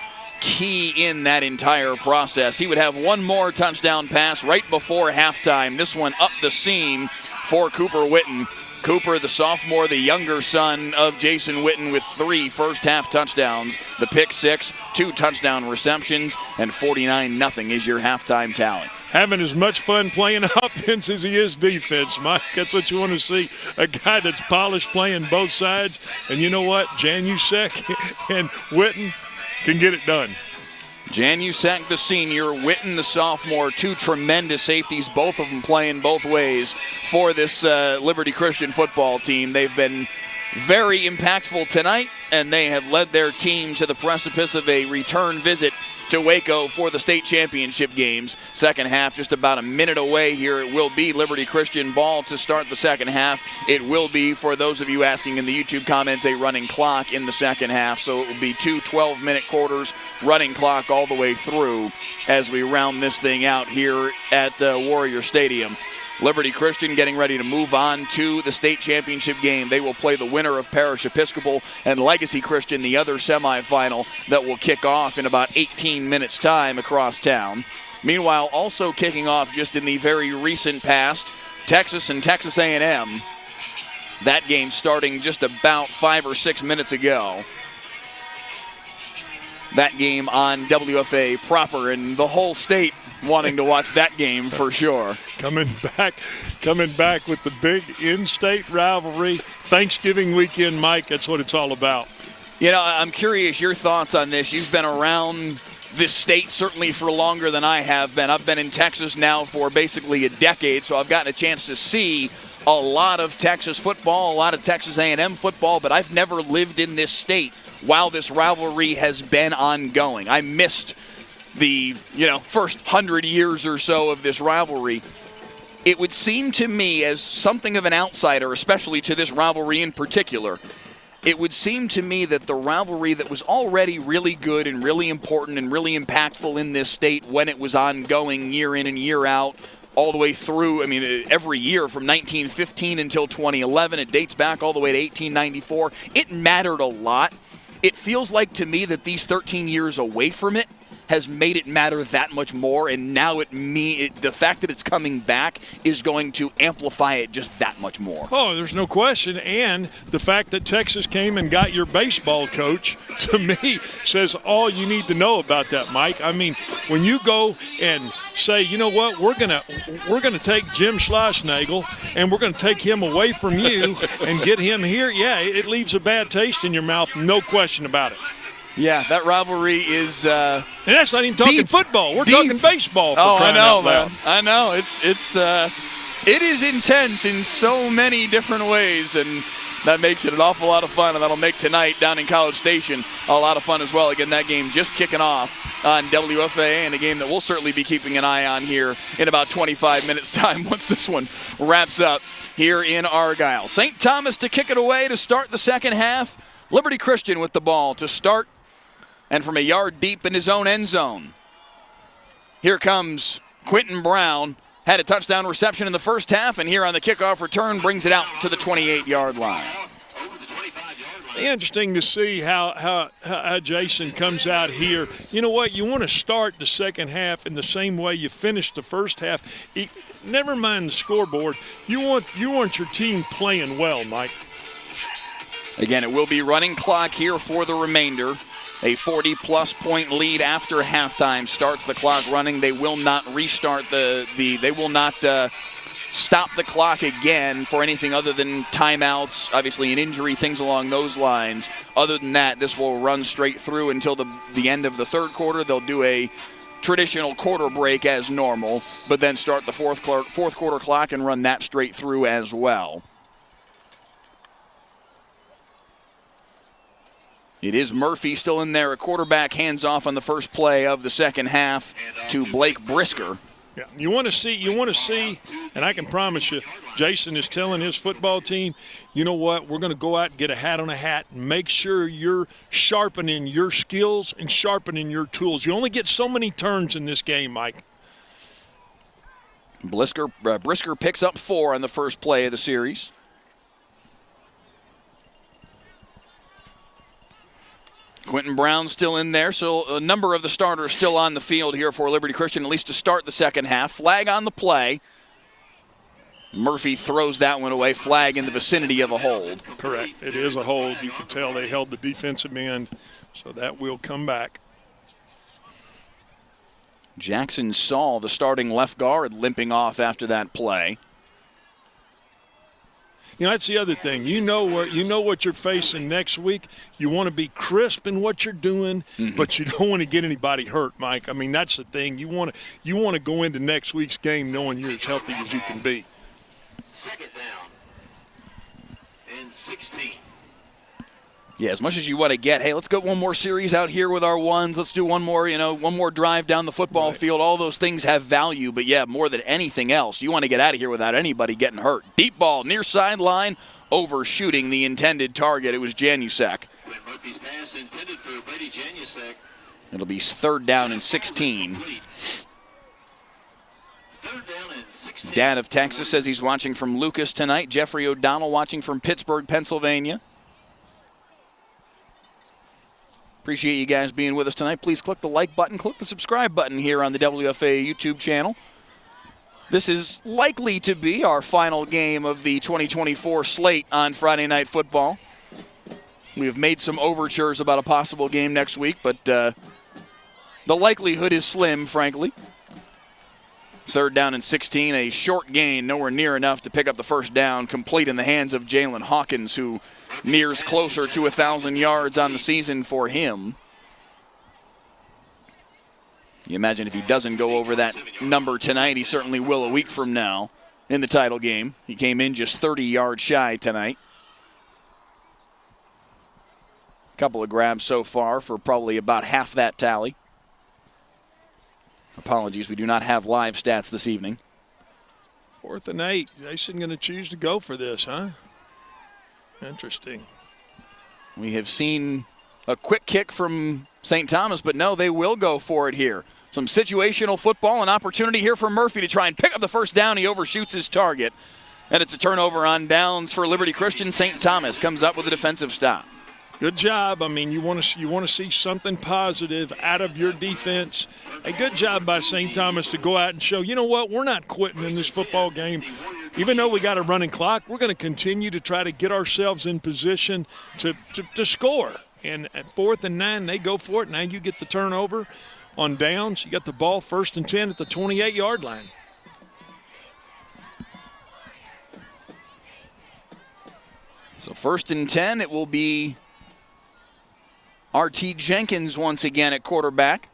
key in that entire process. He would have one more touchdown pass right before halftime. This one up the seam for Cooper Witten. Cooper, the sophomore, the younger son of Jason Witten, with 3 first-half touchdowns. The pick 6, 2 touchdown receptions, and 49-0 is your halftime tally. Having as much fun playing offense as he is defense, Mike. That's what you want to see, a guy that's polished playing both sides. And you know what? Janusek and Witten can get it done. Janusek, the senior, Witten, the sophomore, 2 tremendous safeties, both of them playing both ways for this Liberty Christian football team. They've been very impactful tonight, and they have led their team to the precipice of a return visit to Waco for the state championship games. Second half just about a minute away here. It will be Liberty Christian ball to start the second half. It will be, for those of you asking in the YouTube comments, a running clock in the second half. So it will be 2 12-minute quarters, running clock all the way through as we round this thing out here at Warrior Stadium. Liberty Christian getting ready to move on to the state championship game. They will play the winner of Parish Episcopal and Legacy Christian, the other semifinal that will kick off in about 18 minutes' time across town. Meanwhile, also kicking off just in the very recent past, Texas and Texas A&M. That game starting just about 5 or 6 minutes ago. That game on WFA proper, and the whole state wanting to watch that game for sure. Coming back with the big in-state rivalry. Thanksgiving weekend, Mike, that's what it's all about. You know, I'm curious your thoughts on this. You've been around this state certainly for longer than I have been. I've been in Texas now for basically a decade, so I've gotten a chance to see a lot of Texas football, a lot of Texas A&M football, but I've never lived in this state while this rivalry has been ongoing. I missed the first 100 years or so of this rivalry. It would seem to me, as something of an outsider, especially to this rivalry in particular, it would seem to me that the rivalry that was already really good and really important and really impactful in this state when it was ongoing year in and year out, all the way through, every year from 1915 until 2011, it dates back all the way to 1894. It mattered a lot. It feels like to me that these 13 years away from it has made it matter that much more, and now the fact that it's coming back is going to amplify it just that much more. Oh, there's no question, and the fact that Texas came and got your baseball coach, to me, says all you need to know about that, Mike. I mean, when you go and say, you know what, we're gonna take Jim Schlossnagel and we're gonna take him away from you and get him here, yeah, it leaves a bad taste in your mouth, no question about it. Yeah, that rivalry is and that's not even talking football. We're talking baseball. I know, man. I know. It is intense in so many different ways, and that makes it an awful lot of fun, and that'll make tonight down in College Station a lot of fun as well. Again, that game just kicking off on WFA, and a game that we'll certainly be keeping an eye on here in about 25 minutes' time once this one wraps up here in Argyle. St. Thomas to kick it away to start the second half. Liberty Christian with the ball to start, and from a yard deep in his own end zone. Here comes Quentin Brown. Had a touchdown reception in the first half, and here on the kickoff return brings it out to the 28-yard line. Interesting to see how Jason comes out here. You know what? You want to start the second half in the same way you finished the first half. Never mind the scoreboard. You want your team playing well, Mike. Again, it will be running clock here for the remainder. A 40-plus point lead after halftime starts the clock running. They will not restart they will not stop the clock again for anything other than timeouts, obviously an injury, things along those lines. Other than that, this will run straight through until the end of the third quarter. They'll do a traditional quarter break as normal, but then start the fourth quarter clock and run that straight through as well. It is Murphy still in there, a quarterback hands off on the first play of the second half to Blake Brisker. Yeah, you want to see, and I can promise you, Jason is telling his football team, you know what, we're going to go out and get a hat on a hat and make sure you're sharpening your skills and sharpening your tools. You only get so many turns in this game, Mike. Brisker picks up 4 on the first play of the series. Quentin Brown still in there, so a number of the starters still on the field here for Liberty Christian, at least to start the second half. Flag on the play. Murphy throws that one away. Flag in the vicinity of a hold. Correct. It is a hold. You can tell they held the defensive end, so that will come back. Jackson Saul, the starting left guard, limping off after that play. You know, that's the other thing. You know what you're facing next week. You want to be crisp in what you're doing, but you don't want to get anybody hurt, Mike. I mean, that's the thing. You want to go into next week's game knowing you're as healthy as you can be. Second down and 16. Yeah, as much as you want to get, hey, let's go one more series out here with our ones. Let's do one more drive down the football field. All those things have value, but yeah, more than anything else, you want to get out of here without anybody getting hurt. Deep ball, near sideline, overshooting the intended target. It was Janusek. Murphy's pass intended for Brady Janusek. It'll be 3rd down and 16. 3rd down and 16. Dad of Texas says he's watching from Lucas tonight. Jeffrey O'Donnell watching from Pittsburgh, Pennsylvania. Appreciate you guys being with us tonight. Please click the like button, click the subscribe button here on the WFA YouTube channel. This is likely to be our final game of the 2024 slate on Friday Night Football. We have made some overtures about a possible game next week, but the likelihood is slim, frankly. 3rd down and 16, a short gain, nowhere near enough to pick up the first down, complete in the hands of Jalen Hawkins, who nears closer to 1,000 yards on the season for him. You imagine if he doesn't go over that number tonight, he certainly will a week from now in the title game. He came in just 30 yards shy tonight. A couple of grabs so far for probably about half that tally. Apologies, we do not have live stats this evening. 4th and 8. Jason going to choose to go for this, huh? Interesting. We have seen a quick kick from St. Thomas, but no, they will go for it here. Some situational football, an opportunity here for Murphy to try and pick up the first down. He overshoots his target, and it's a turnover on downs for Liberty Christian. St. Thomas comes up with a defensive stop. Good job. I mean, you want to see something positive out of your defense. A good job by St. Thomas to go out and show, you know what, we're not quitting in this football game. Even though we got a running clock, we're going to continue to try to get ourselves in position to score. And at 4th and 9, they go for it. Now you get the turnover on downs. You got the ball 1st and 10 at the 28-yard line. So 1st and 10, it will be R.T. Jenkins once again at quarterback.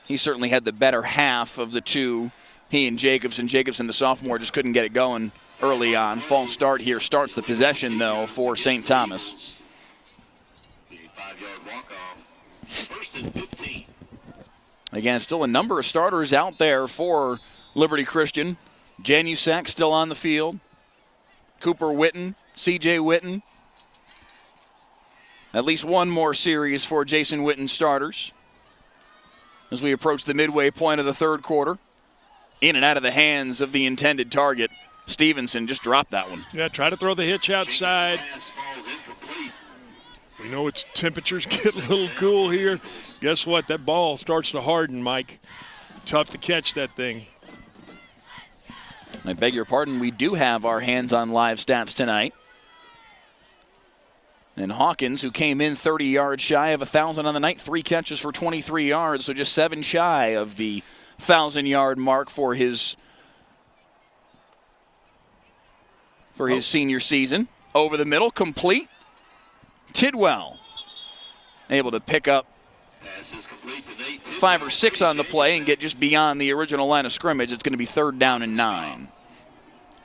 He certainly had the better half of the two. He and Jacobson, the sophomore, just couldn't get it going early on. False start here starts the possession, though, for St. Thomas. The 5-yard walk-off. 1st and 15. Again, still a number of starters out there for Liberty Christian. Janusek still on the field. Cooper Witten, C.J. Witten. At least one more series for Jason Witten starters as we approach the midway point of the 3rd quarter. In and out of the hands of the intended target. Stevenson just dropped that one. Yeah, try to throw the hitch outside. We know its temperatures get a little cool here. Guess what? That ball starts to harden, Mike. Tough to catch that thing. I beg your pardon, we do have our hands on live stats tonight. And Hawkins, who came in 30 yards shy of 1,000 on the night, 3 catches for 23 yards, so just 7 shy of the 1,000-yard mark for his senior season. Over the middle, complete. Tidwell able to pick up 5 or 6 on the play and get just beyond the original line of scrimmage. It's going to be 3rd down and 9.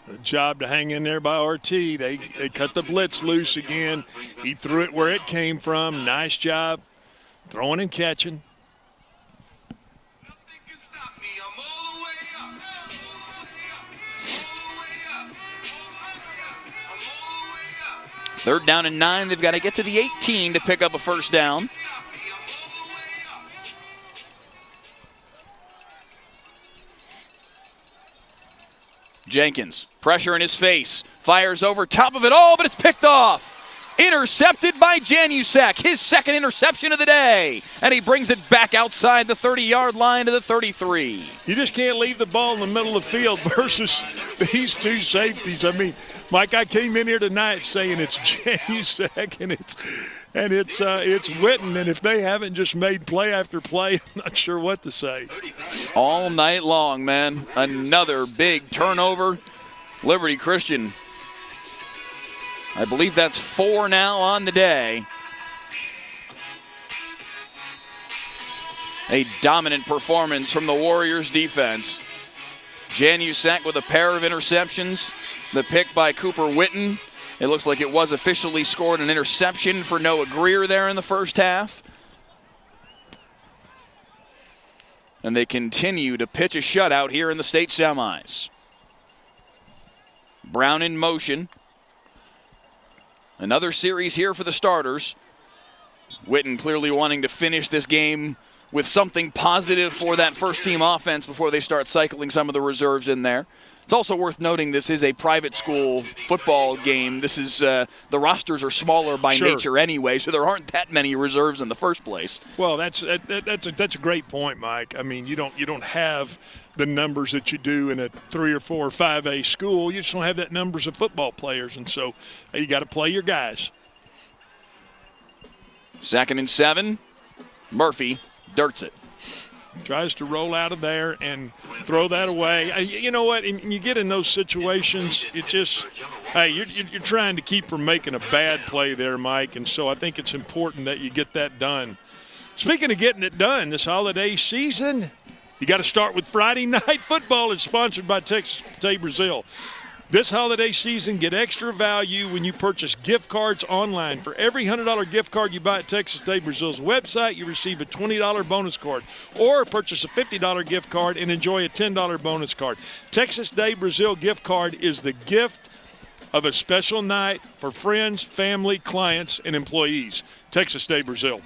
Good job to hang in there by RT. They cut the blitz loose again. He threw it where it came from. Nice job throwing and catching. 3rd down and 9. They've got to get to the 18 to pick up a first down. Jenkins, pressure in his face, fires over top of it all, but it's picked off. Intercepted by Janusek, his second interception of the day. And he brings it back outside the 30-yard line to the 33. You just can't leave the ball in the middle of the field versus these two safeties. I mean, Mike, I came in here tonight saying it's Janusek and it's Witten, and if they haven't just made play after play, I'm not sure what to say. All night long, man. Another big turnover. Liberty Christian, I believe that's 4 now on the day. A dominant performance from the Warriors defense. Janusek with a pair of interceptions. The pick by Cooper Witten. It looks like it was officially scored an interception for Noah Greer there in the first half. And they continue to pitch a shutout here in the state semis. Brown in motion. Another series here for the starters. Witten clearly wanting to finish this game with something positive for that first-team offense before they start cycling some of the reserves in there. It's also worth noting this is a private school football game. This is the rosters are smaller by nature anyway, so there aren't that many reserves in the first place. Well, that's a great point, Mike. I mean, you don't have the numbers that you do in a 3 or 4 or 5A school. You just don't have that numbers of football players, and so you got to play your guys. 2nd and 7. Murphy dirts it. Tries to roll out of there and throw that away. You know what? And you get in those situations, it just, hey, you're trying to keep from making a bad play there, Mike, and so I think it's important that you get that done. Speaking of getting it done, this holiday season, you got to start with Friday Night Football. It's sponsored by Texas Day Brazil. This holiday season, get extra value when you purchase gift cards online. For every $100 gift card you buy at Texas Day Brazil's website, you receive a $20 bonus card. Or purchase a $50 gift card and enjoy a $10 bonus card. Texas Day Brazil gift card is the gift of a special night for friends, family, clients, and employees. Texas Day Brazil.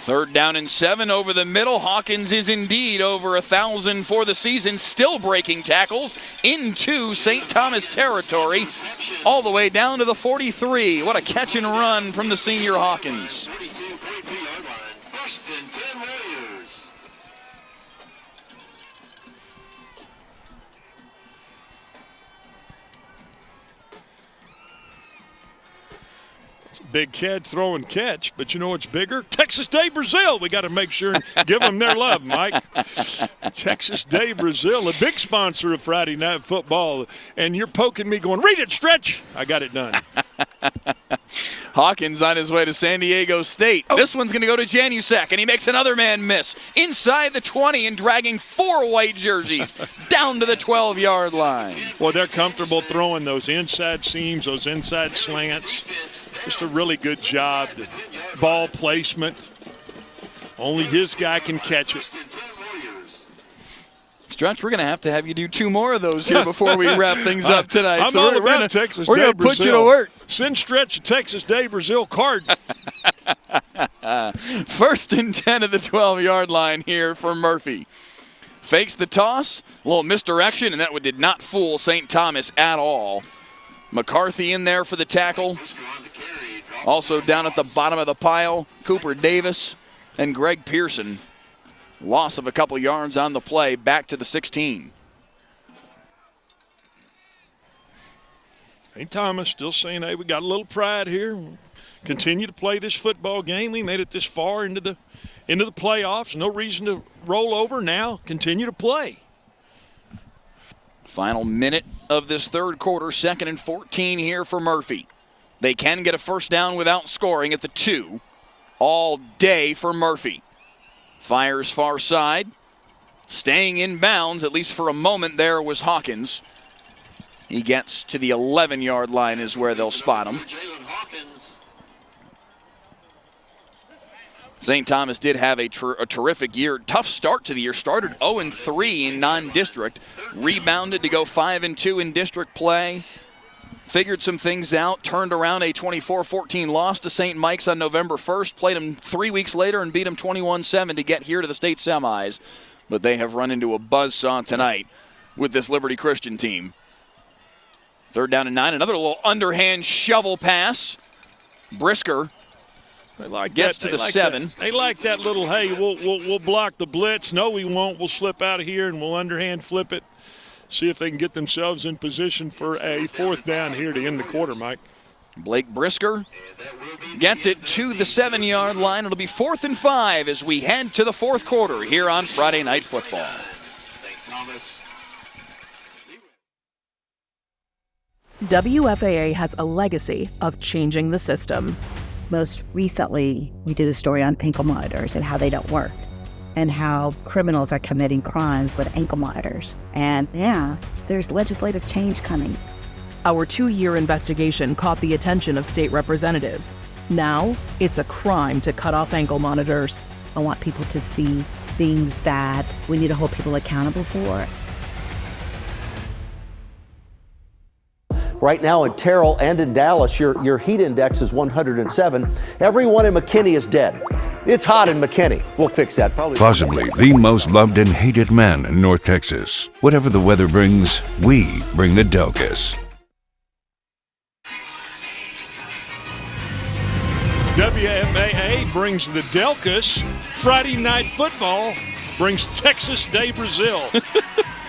3rd down and 7 over the middle. Hawkins is indeed over 1,000 for the season, still breaking tackles into St. Thomas territory, all the way down to the 43. What a catch and run from the senior Hawkins. 32-43-yard line. 1st and 10 Warriors. Big kid throwing catch, but you know what's bigger? Texas Day Brazil. We got to make sure and give them their love, Mike. Texas Day Brazil, a big sponsor of Friday Night Football. And you're poking me going, read it, Stretch. I got it done. Hawkins on his way to San Diego State. Oh. This one's going to go to Janusek, and he makes another man miss. Inside the 20 and dragging 4 white jerseys down to the 12-yard line. Well, they're comfortable throwing those inside seams, those inside slants. Just a really good job. The ball placement. Only his guy can catch it. Stretch, we're going to have you do 2 more of those here before we wrap things up tonight. I'm all about Texas Day Brazil. We're going to put you to work. Send Stretch a Texas Day Brazil card. 1st and 10 at the 12-yard line here for Murphy. Fakes the toss, a little misdirection, and that did not fool St. Thomas at all. McCarthy in there for the tackle. Also down at the bottom of the pile, Cooper Davis and Greg Pearson. Loss of a couple yards on the play, back to the 16. St. Thomas still saying, hey, we got a little pride here. Continue to play this football game. We made it this far into the playoffs. No reason to roll over now. Continue to play. Final minute of this 3rd quarter, 2nd and 14 here for Murphy. They can get a 1st down without scoring at the 2. All day for Murphy. Fires far side. Staying in bounds, at least for a moment there, was Hawkins. He gets to the 11-yard line is where they'll spot him. St. Thomas did have a terrific year. Tough start to the year. Started 0-3 in non-district. Rebounded to go 5-2 in district play. Figured some things out. Turned around a 24-14 loss to St. Mike's on November 1st. Played them 3 weeks later and beat them 21-7 to get here to the state semis. But they have run into a buzzsaw tonight with this Liberty Christian team. 3rd down and 9. Another little underhand shovel pass Brisker They like gets that. to the like 7. That. They like that little, hey, we'll block the blitz. No, we won't. We'll slip out of here and we'll underhand flip it. See if they can get themselves in position for a 4th down here to end the quarter, Mike. Blake Brisker gets it to the 7-yard line. It'll be 4th and 5 as we head to the 4th quarter here on Friday Night Football. WFAA has a legacy of changing the system. Most recently, we did a story on ankle monitors and how they don't work, and how criminals are committing crimes with ankle monitors. And yeah, there's legislative change coming. Our 2-year investigation caught the attention of state representatives. Now, it's a crime to cut off ankle monitors. I want people to see things that we need to hold people accountable for. Right now in Terrell and in Dallas, your heat index is 107. Everyone in McKinney is dead. It's hot in McKinney. We'll fix that probably. Possibly the most loved and hated man in North Texas. Whatever the weather brings, we bring the Delkus. WFAA brings the Delkus. Friday Night Football brings Texas Day Brazil.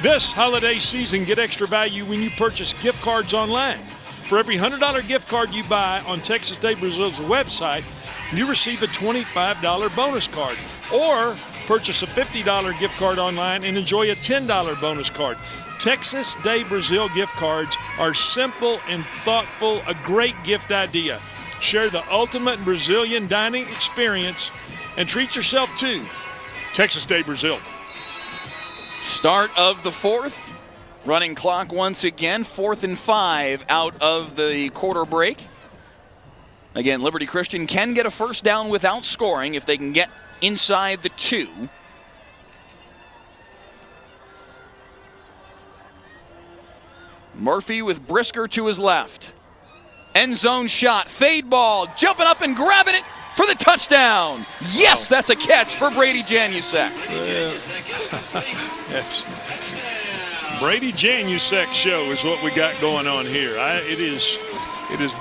This holiday season, get extra value when you purchase gift cards online. For every $100 gift card you buy on Texas Day Brazil's website, you receive a $25 bonus card. Or purchase a $50 gift card online and enjoy a $10 bonus card. Texas Day Brazil gift cards are simple and thoughtful, a great gift idea. Share the ultimate Brazilian dining experience and treat yourself to Texas Day Brazil. Start of the 4th. Running clock once again. 4th and 5 out of the quarter break. Again, Liberty Christian can get a first down without scoring if they can get inside the 2. Murphy with Brisker to his left. End zone shot. Fade ball. Jumping up and grabbing it for the touchdown. Yes, that's a catch for Brady Janusek. That's Brady Janusek show is what we got going on here. It is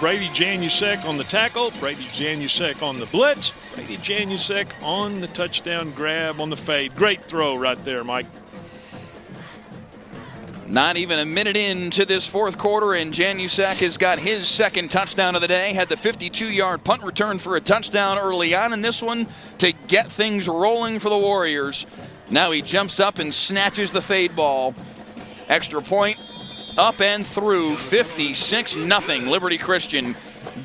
Brady Janusek on the tackle, Brady Janusek on the blitz, Brady Janusek on the touchdown grab on the fade. Great throw right there, Mike. Not even a minute into this 4th quarter, and Janusek has got his 2nd touchdown of the day. Had the 52-yard punt return for a touchdown early on in this one to get things rolling for the Warriors. Now he jumps up and snatches the fade ball. Extra point up and through. 56-0. Liberty Christian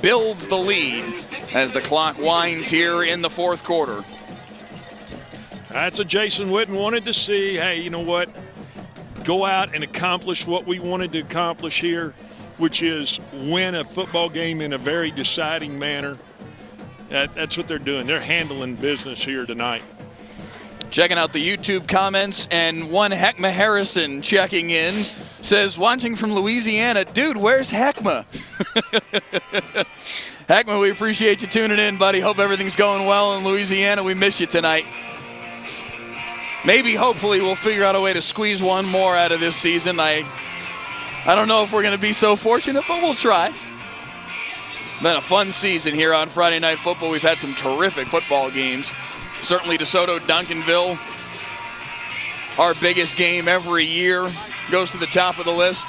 builds the lead as the clock winds here in the 4th quarter. That's what Jason Witten wanted to see. Hey, you know what? Go out and accomplish what we wanted to accomplish here, which is win a football game in a very deciding manner. That's what they're doing. They're handling business here tonight. Checking out the YouTube comments, and one Heckma Harrison checking in says, watching from Louisiana, dude, where's Heckma? Heckma, we appreciate you tuning in, buddy. Hope everything's going well in Louisiana. We miss you tonight. Maybe, hopefully, we'll figure out a way to squeeze one more out of this season. I don't know if we're going to be so fortunate, but we'll try. Been a fun season here on Friday Night Football. We've had some terrific football games. Certainly DeSoto, Duncanville, our biggest game every year, goes to the top of the list.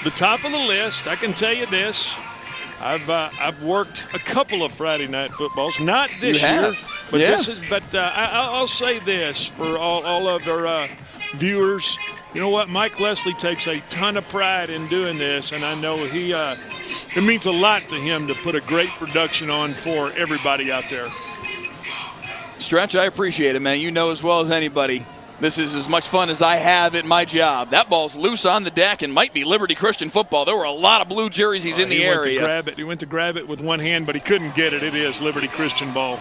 The top of the list, I can tell you this. I've worked a couple of Friday night footballs, not this year, but this is. But I'll say this for all of our viewers. You know what? Mike Leslie takes a ton of pride in doing this, and I know it means a lot to him to put a great production on for everybody out there. Stretch, I appreciate it, man. You know as well as anybody, this is as much fun as I have at my job. That ball's loose on the deck and might be Liberty Christian football. There were a lot of blue jerseys in the area. He went to grab it with one hand, but he couldn't get it. It is Liberty Christian ball.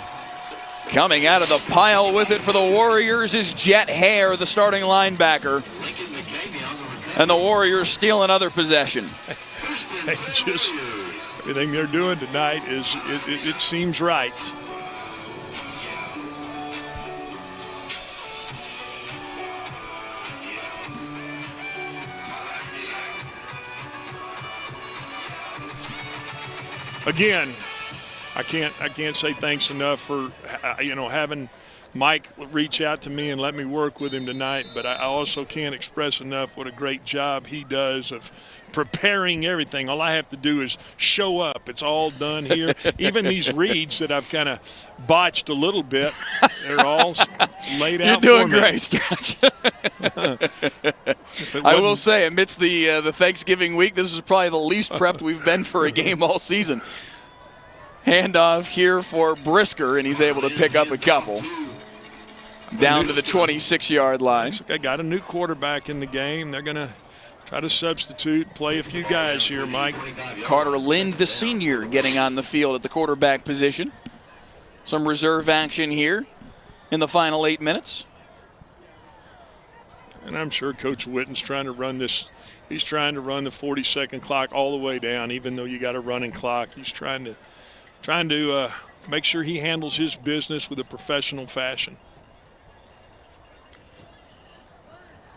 Coming out of the pile with it for the Warriors is Jet Hare, the starting linebacker. And the Warriors steal another possession. Everything they're doing tonight it seems right. again, I can't say thanks enough for having Mike reach out to me and let me work with him tonight, but I also can't express enough what a great job he does of preparing everything. All I have to do is show up. It's all done here. Even these reads that I've kind of botched a little bit, they're all laid out for me. You're doing great, Stretch. I will say, amidst the Thanksgiving week, this is probably the least prepped we've been for a game all season. Handoff here for Brisker, and he's able to pick up a couple. Down to the 26-yard line. They got a new quarterback in the game. They're going to try to substitute, play a few guys here, Mike. Carter Lind, the senior, getting on the field at the quarterback position. Some reserve action here in the final 8 minutes. And I'm sure Coach Witten's trying to run this. He's trying to run the 40-second clock all the way down, even though you got a running clock. He's trying to make sure he handles his business with a professional fashion.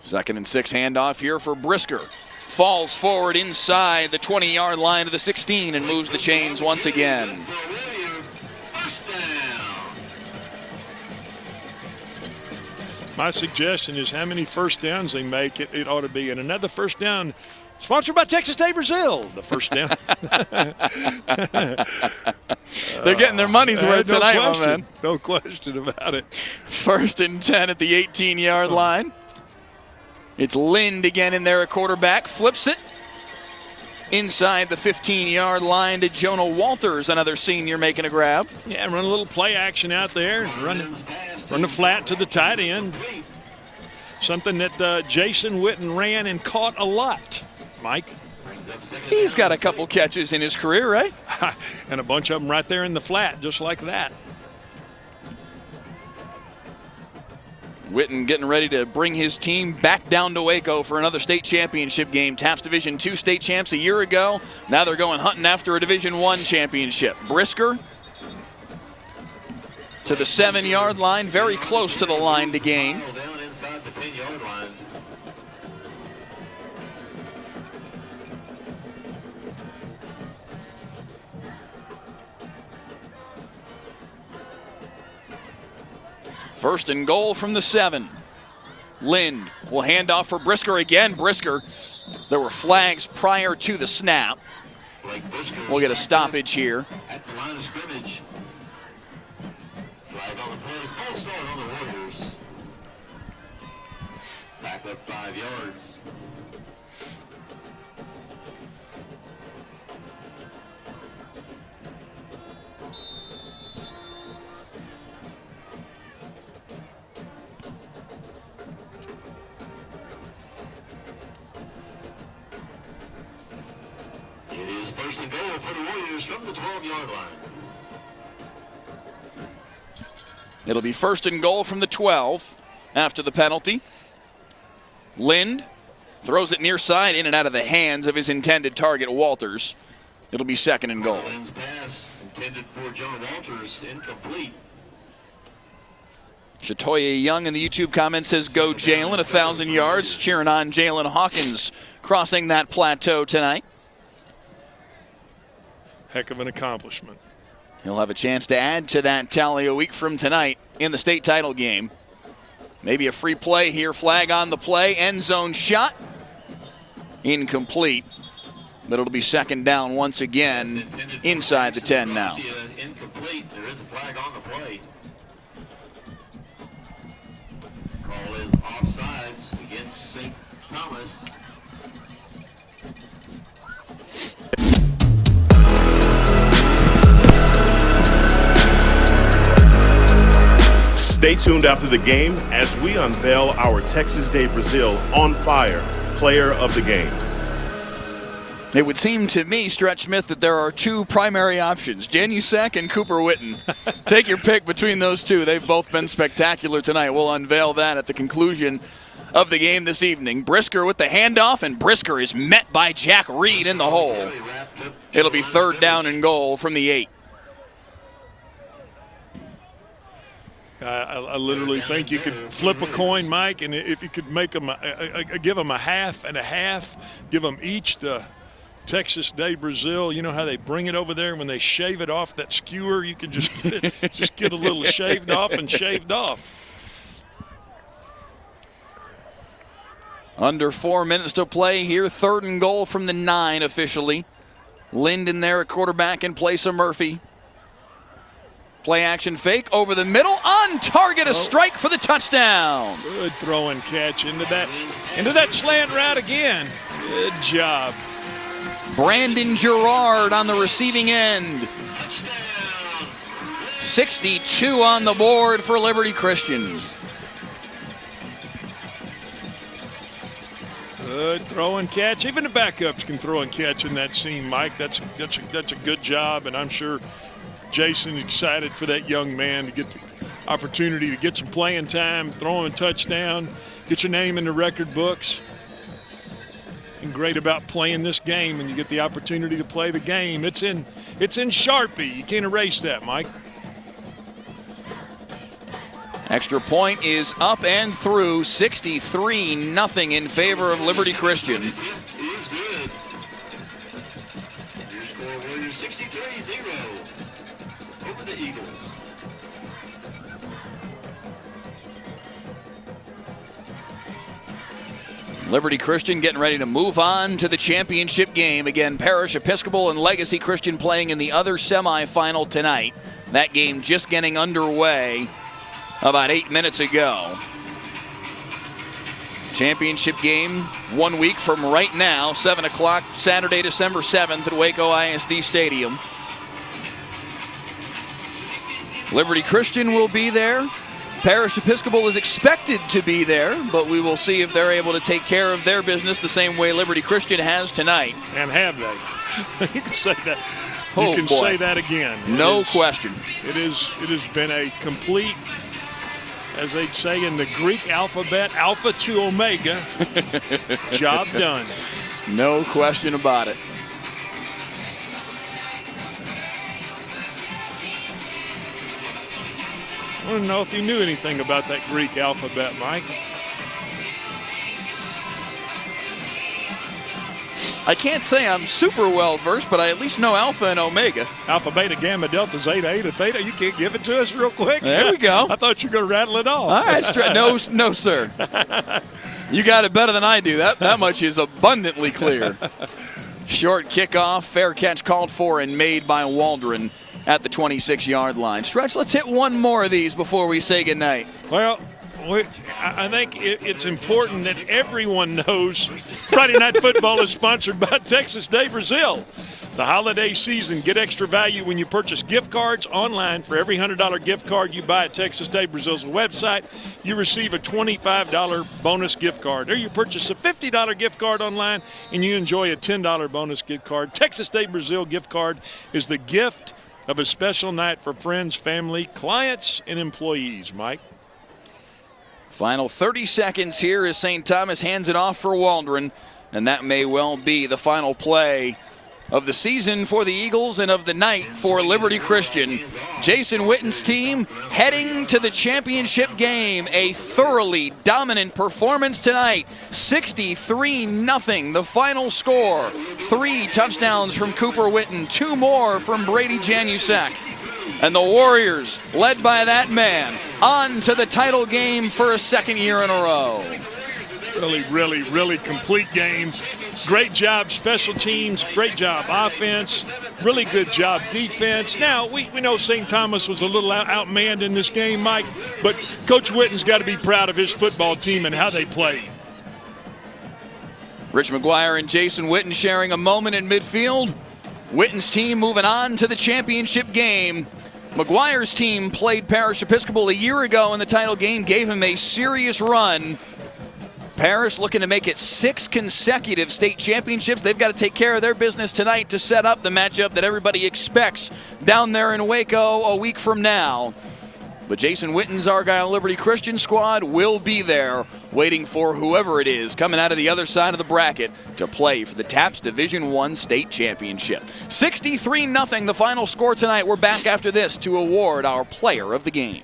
2nd and 6 handoff here for Brisker. Falls forward inside the 20-yard line to the 16 and moves the chains once again. My suggestion is how many first downs they make, it ought to be. And another first down sponsored by Texas State Brazil. The first down. They're getting their money's worth tonight, my man. No question about it. 1st and 10 at the 18-yard line. It's Lind again in there, a quarterback. Flips it inside the 15-yard line to Jonah Walters, another senior making a grab. Yeah, run a little play action out there. Run the flat to the tight end. Something that Jason Witten ran and caught a lot, Mike. He's got a couple catches in his career, right? And a bunch of them right there in the flat, just like that. Witten getting ready to bring his team back down to Waco for another state championship game. Taps Division II state champs a year ago. Now they're going hunting after a Division I championship. Brisker to the 7-yard line, very close to the line to gain. Down inside the 10-yard line. First and goal from the 7. Lind will hand off for Brisker again. Brisker, there were flags prior to the snap. We'll get a stoppage here. At the line of scrimmage. Flag on the play. Full start on the Warriors. Back up 5 yards. It is 1st and goal for the Warriors from the 12-yard line. It'll be 1st and goal from the 12 after the penalty. Lind throws it near side, in and out of the hands of his intended target, Walters. It'll be 2nd and goal. Lind's pass intended for Jonah Walters, incomplete. Shatoya Young in the YouTube comments says, "Go Jalen, 1,000 yards." Cheering on Jalen Hawkins crossing that plateau tonight. Heck of an accomplishment. He'll have a chance to add to that tally a week from tonight in the state title game. Maybe a free play here. Flag on the play. End zone shot. Incomplete. But it'll be 2nd down once again inside the 10 now. Incomplete. There is a flag on the play. Call is offsides against St. Thomas. Stay tuned after the game as we unveil our Texas Day Brazil on fire player of the game. It would seem to me, Stretch Smith, that there are two primary options, Janusek and Cooper Witten. Take your pick between those two. They've both been spectacular tonight. We'll unveil that at the conclusion of the game this evening. Brisker with the handoff, and Brisker is met by Jack Reed in the hole. It'll be 3rd down and goal from the 8. I literally think you could flip a coin, Mike, and if you could make them, give them a half and a half, give them each the Texas de Brazil. You know how they bring it over there when they shave it off that skewer? You can just get it, just get a little shaved off and shaved off. Under 4 minutes to play here. 3rd and goal from the 9 officially. Linden there at quarterback in place of Murphy. Play action fake over the middle. On target, a strike for the touchdown. Good throw and catch into that slant route again. Good job. Brandon Gerard on the receiving end. 62 on the board for Liberty Christian. Good throw and catch. Even the backups can throw and catch in that scene, Mike. That's a good job, and I'm sure Jason excited for that young man to get the opportunity to get some playing time, throw him a touchdown, get your name in the record books. And great about playing this game when you get the opportunity to play the game. It's in Sharpie. You can't erase that, Mike. Extra point is up and through. 63-0 in favor of Liberty Christian. Is good. Your score, Warriors, 63-0 over the Eagles. Liberty Christian getting ready to move on to the championship game. Again, Parish Episcopal and Legacy Christian playing in the other semifinal tonight. That game just getting underway about 8 minutes ago. Championship game 1 week from right now, 7 o'clock, Saturday, December 7th at Waco ISD Stadium. Liberty Christian will be there. Parish Episcopal is expected to be there, but we will see if they're able to take care of their business the same way Liberty Christian has tonight. And have they? You can say that. Oh, you can boy. say that again. No question. It has been a complete, as they'd say in the Greek alphabet, Alpha to Omega, job done. No question about it. I want to know if you knew anything about that Greek alphabet, Mike. I can't say I'm super well versed, but I at least know Alpha and Omega. Alpha, Beta, Gamma, Delta, Zeta, Eta, Theta. You can't give it to us real quick? There we go. I thought you were going to rattle it off. All right, no, sir. You got it better than I do. That much is abundantly clear. Short kickoff, fair catch called for and made by Waldron at the 26-yard line. Stretch, let's hit one more of these before we say goodnight. Well, I think it's important that everyone knows Friday Night Football is sponsored by Texas de Brazil. The holiday season, get extra value when you purchase gift cards online. For every $100 gift card you buy at Texas de Brazil's website, you receive a $25 bonus gift card. Or you purchase a $50 gift card online and you enjoy a $10 bonus gift card. Texas de Brazil gift card is the gift of a special night for friends, family, clients, and employees. Mike? Final 30 seconds here as St. Thomas hands it off for Waldron, and that may well be the final play of the season for the Eagles and of the night for Liberty Christian. Jason Witten's team heading to the championship game. A thoroughly dominant performance tonight. 63-0 the final score. 3 touchdowns from Cooper Witten, 2 more from Brady Janusek. And the Warriors, led by that man, on to the title game for a second year in a row. Really complete game. Great job special teams, great job offense, really good job defense. Now, we know St. Thomas was a little outmanned in this game, Mike, but Coach Witten's got to be proud of his football team and how they played. Rich McGuire and Jason Witten sharing a moment in midfield. Witten's team moving on to the championship game. McGuire's team played Parish Episcopal a year ago in the title game, gave him a serious run. Parish looking to make it 6 consecutive state championships. They've got to take care of their business tonight to set up the matchup that everybody expects down there in Waco a week from now. But Jason Witten's Argyle Liberty Christian squad will be there waiting for whoever it is coming out of the other side of the bracket to play for the TAPS Division I state championship. 63-0 the final score tonight. We're back after this to award our player of the game.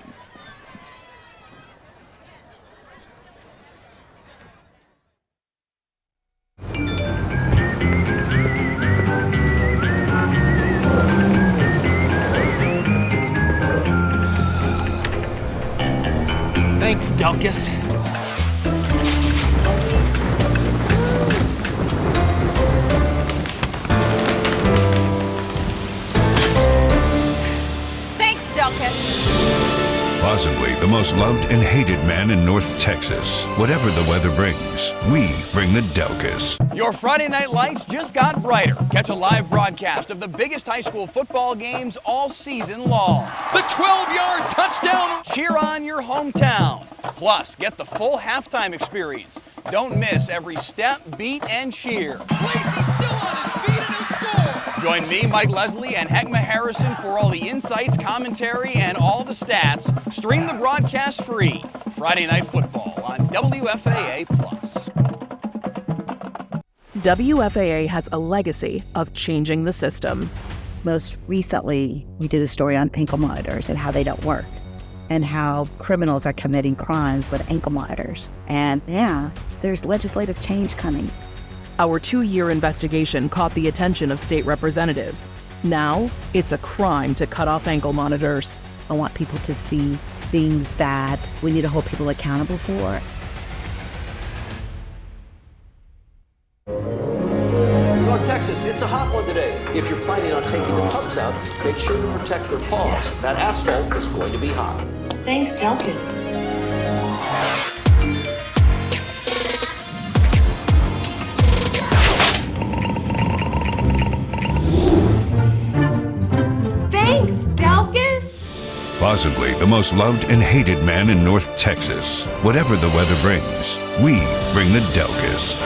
Delkus. Thanks, Delkus. Possibly the most loved and hated man in North Texas. Whatever the weather brings, we bring the Delkus. Your Friday night lights just got brighter. Catch a live broadcast of the biggest high school football games all season long. The 12-yard touchdown. Cheer on your hometown. Plus, get the full halftime experience. Don't miss every step, beat, and cheer. Lacey's still on his feet and he'll score. Join me, Mike Leslie, and Heckma Harrison for all the insights, commentary, and all the stats. Stream the broadcast free. Friday Night Football on WFAA+. WFAA has a legacy of changing the system. Most recently, we did a story on ankle monitors and how they don't work, and how criminals are committing crimes with ankle monitors. And yeah, there's legislative change coming. Our 2-year investigation caught the attention of state representatives. Now, it's a crime to cut off ankle monitors. I want people to see things that we need to hold people accountable for. North Texas, it's a hot one today. If you're planning on taking your pups out, make sure to protect their paws. That asphalt is going to be hot. Thanks, Delkus. Thanks, Delkus. Possibly the most loved and hated man in North Texas. Whatever the weather brings, we bring the Delkus.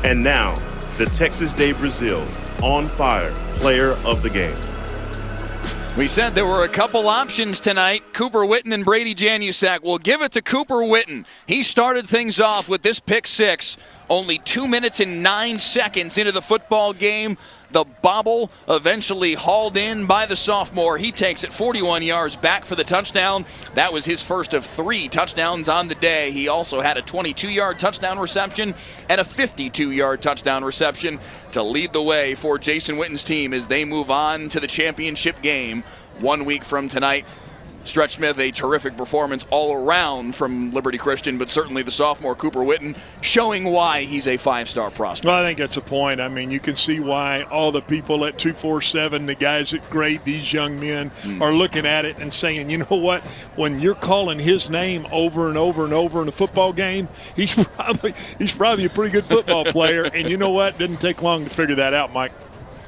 And now, the Texas Day Brazil on fire player of the game. We said there were a couple options tonight. Cooper Witten and Brady Janusak. We'll give it to Cooper Witten. He started things off with this pick six. Only 2 minutes and 9 seconds into the football game. The bobble eventually hauled in by the sophomore. He takes it 41 yards back for the touchdown. That was his first of 3 touchdowns on the day. He also had a 22-yard touchdown reception and a 52-yard touchdown reception to lead the way for Jason Witten's team as they move on to the championship game 1 week from tonight. Stretch Smith, a terrific performance all around from Liberty Christian, but certainly the sophomore Cooper Witten showing why he's a 5-star prospect. Well, I think that's a point. I mean, you can see why all the people at 247, the guys that grade these young men, are looking at it and saying, you know what, when you're calling his name over and over and over in a football game, he's probably a pretty good football player. And you know what? Didn't take long to figure that out, Mike.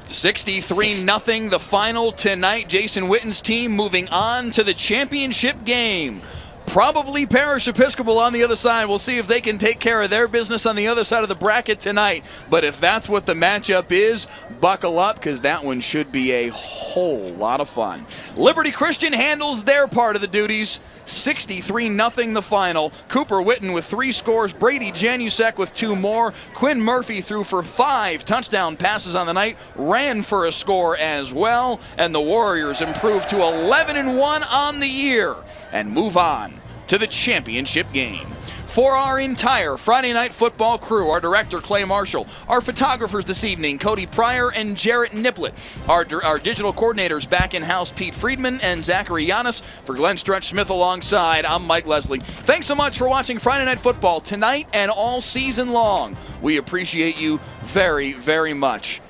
63-0 the final tonight. Jason Witten's team moving on to the championship game. Probably Parish Episcopal on the other side. We'll see if they can take care of their business on the other side of the bracket tonight. But if that's what the matchup is, buckle up because that one should be a whole lot of fun. Liberty Christian handles their part of the duties. 63-0 the final. Cooper Witten with 3 scores. Brady Janusek with 2 more. Quinn Murphy threw for 5 touchdown passes on the night. Ran for a score as well. And the Warriors improved to 11-1 on the year and move on to the championship game. For our entire Friday Night Football crew, our director, Clay Marshall, our photographers this evening, Cody Pryor and Jarrett Niplett, our digital coordinators back in-house, Pete Friedman and Zachary Giannis. For Glenn Stretch Smith alongside, I'm Mike Leslie. Thanks so much for watching Friday Night Football tonight and all season long. We appreciate you very, very much.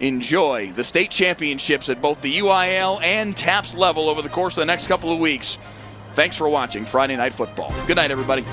Enjoy the state championships at both the UIL and TAPS level over the course of the next couple of weeks. Thanks for watching Friday Night Football. Good night, everybody.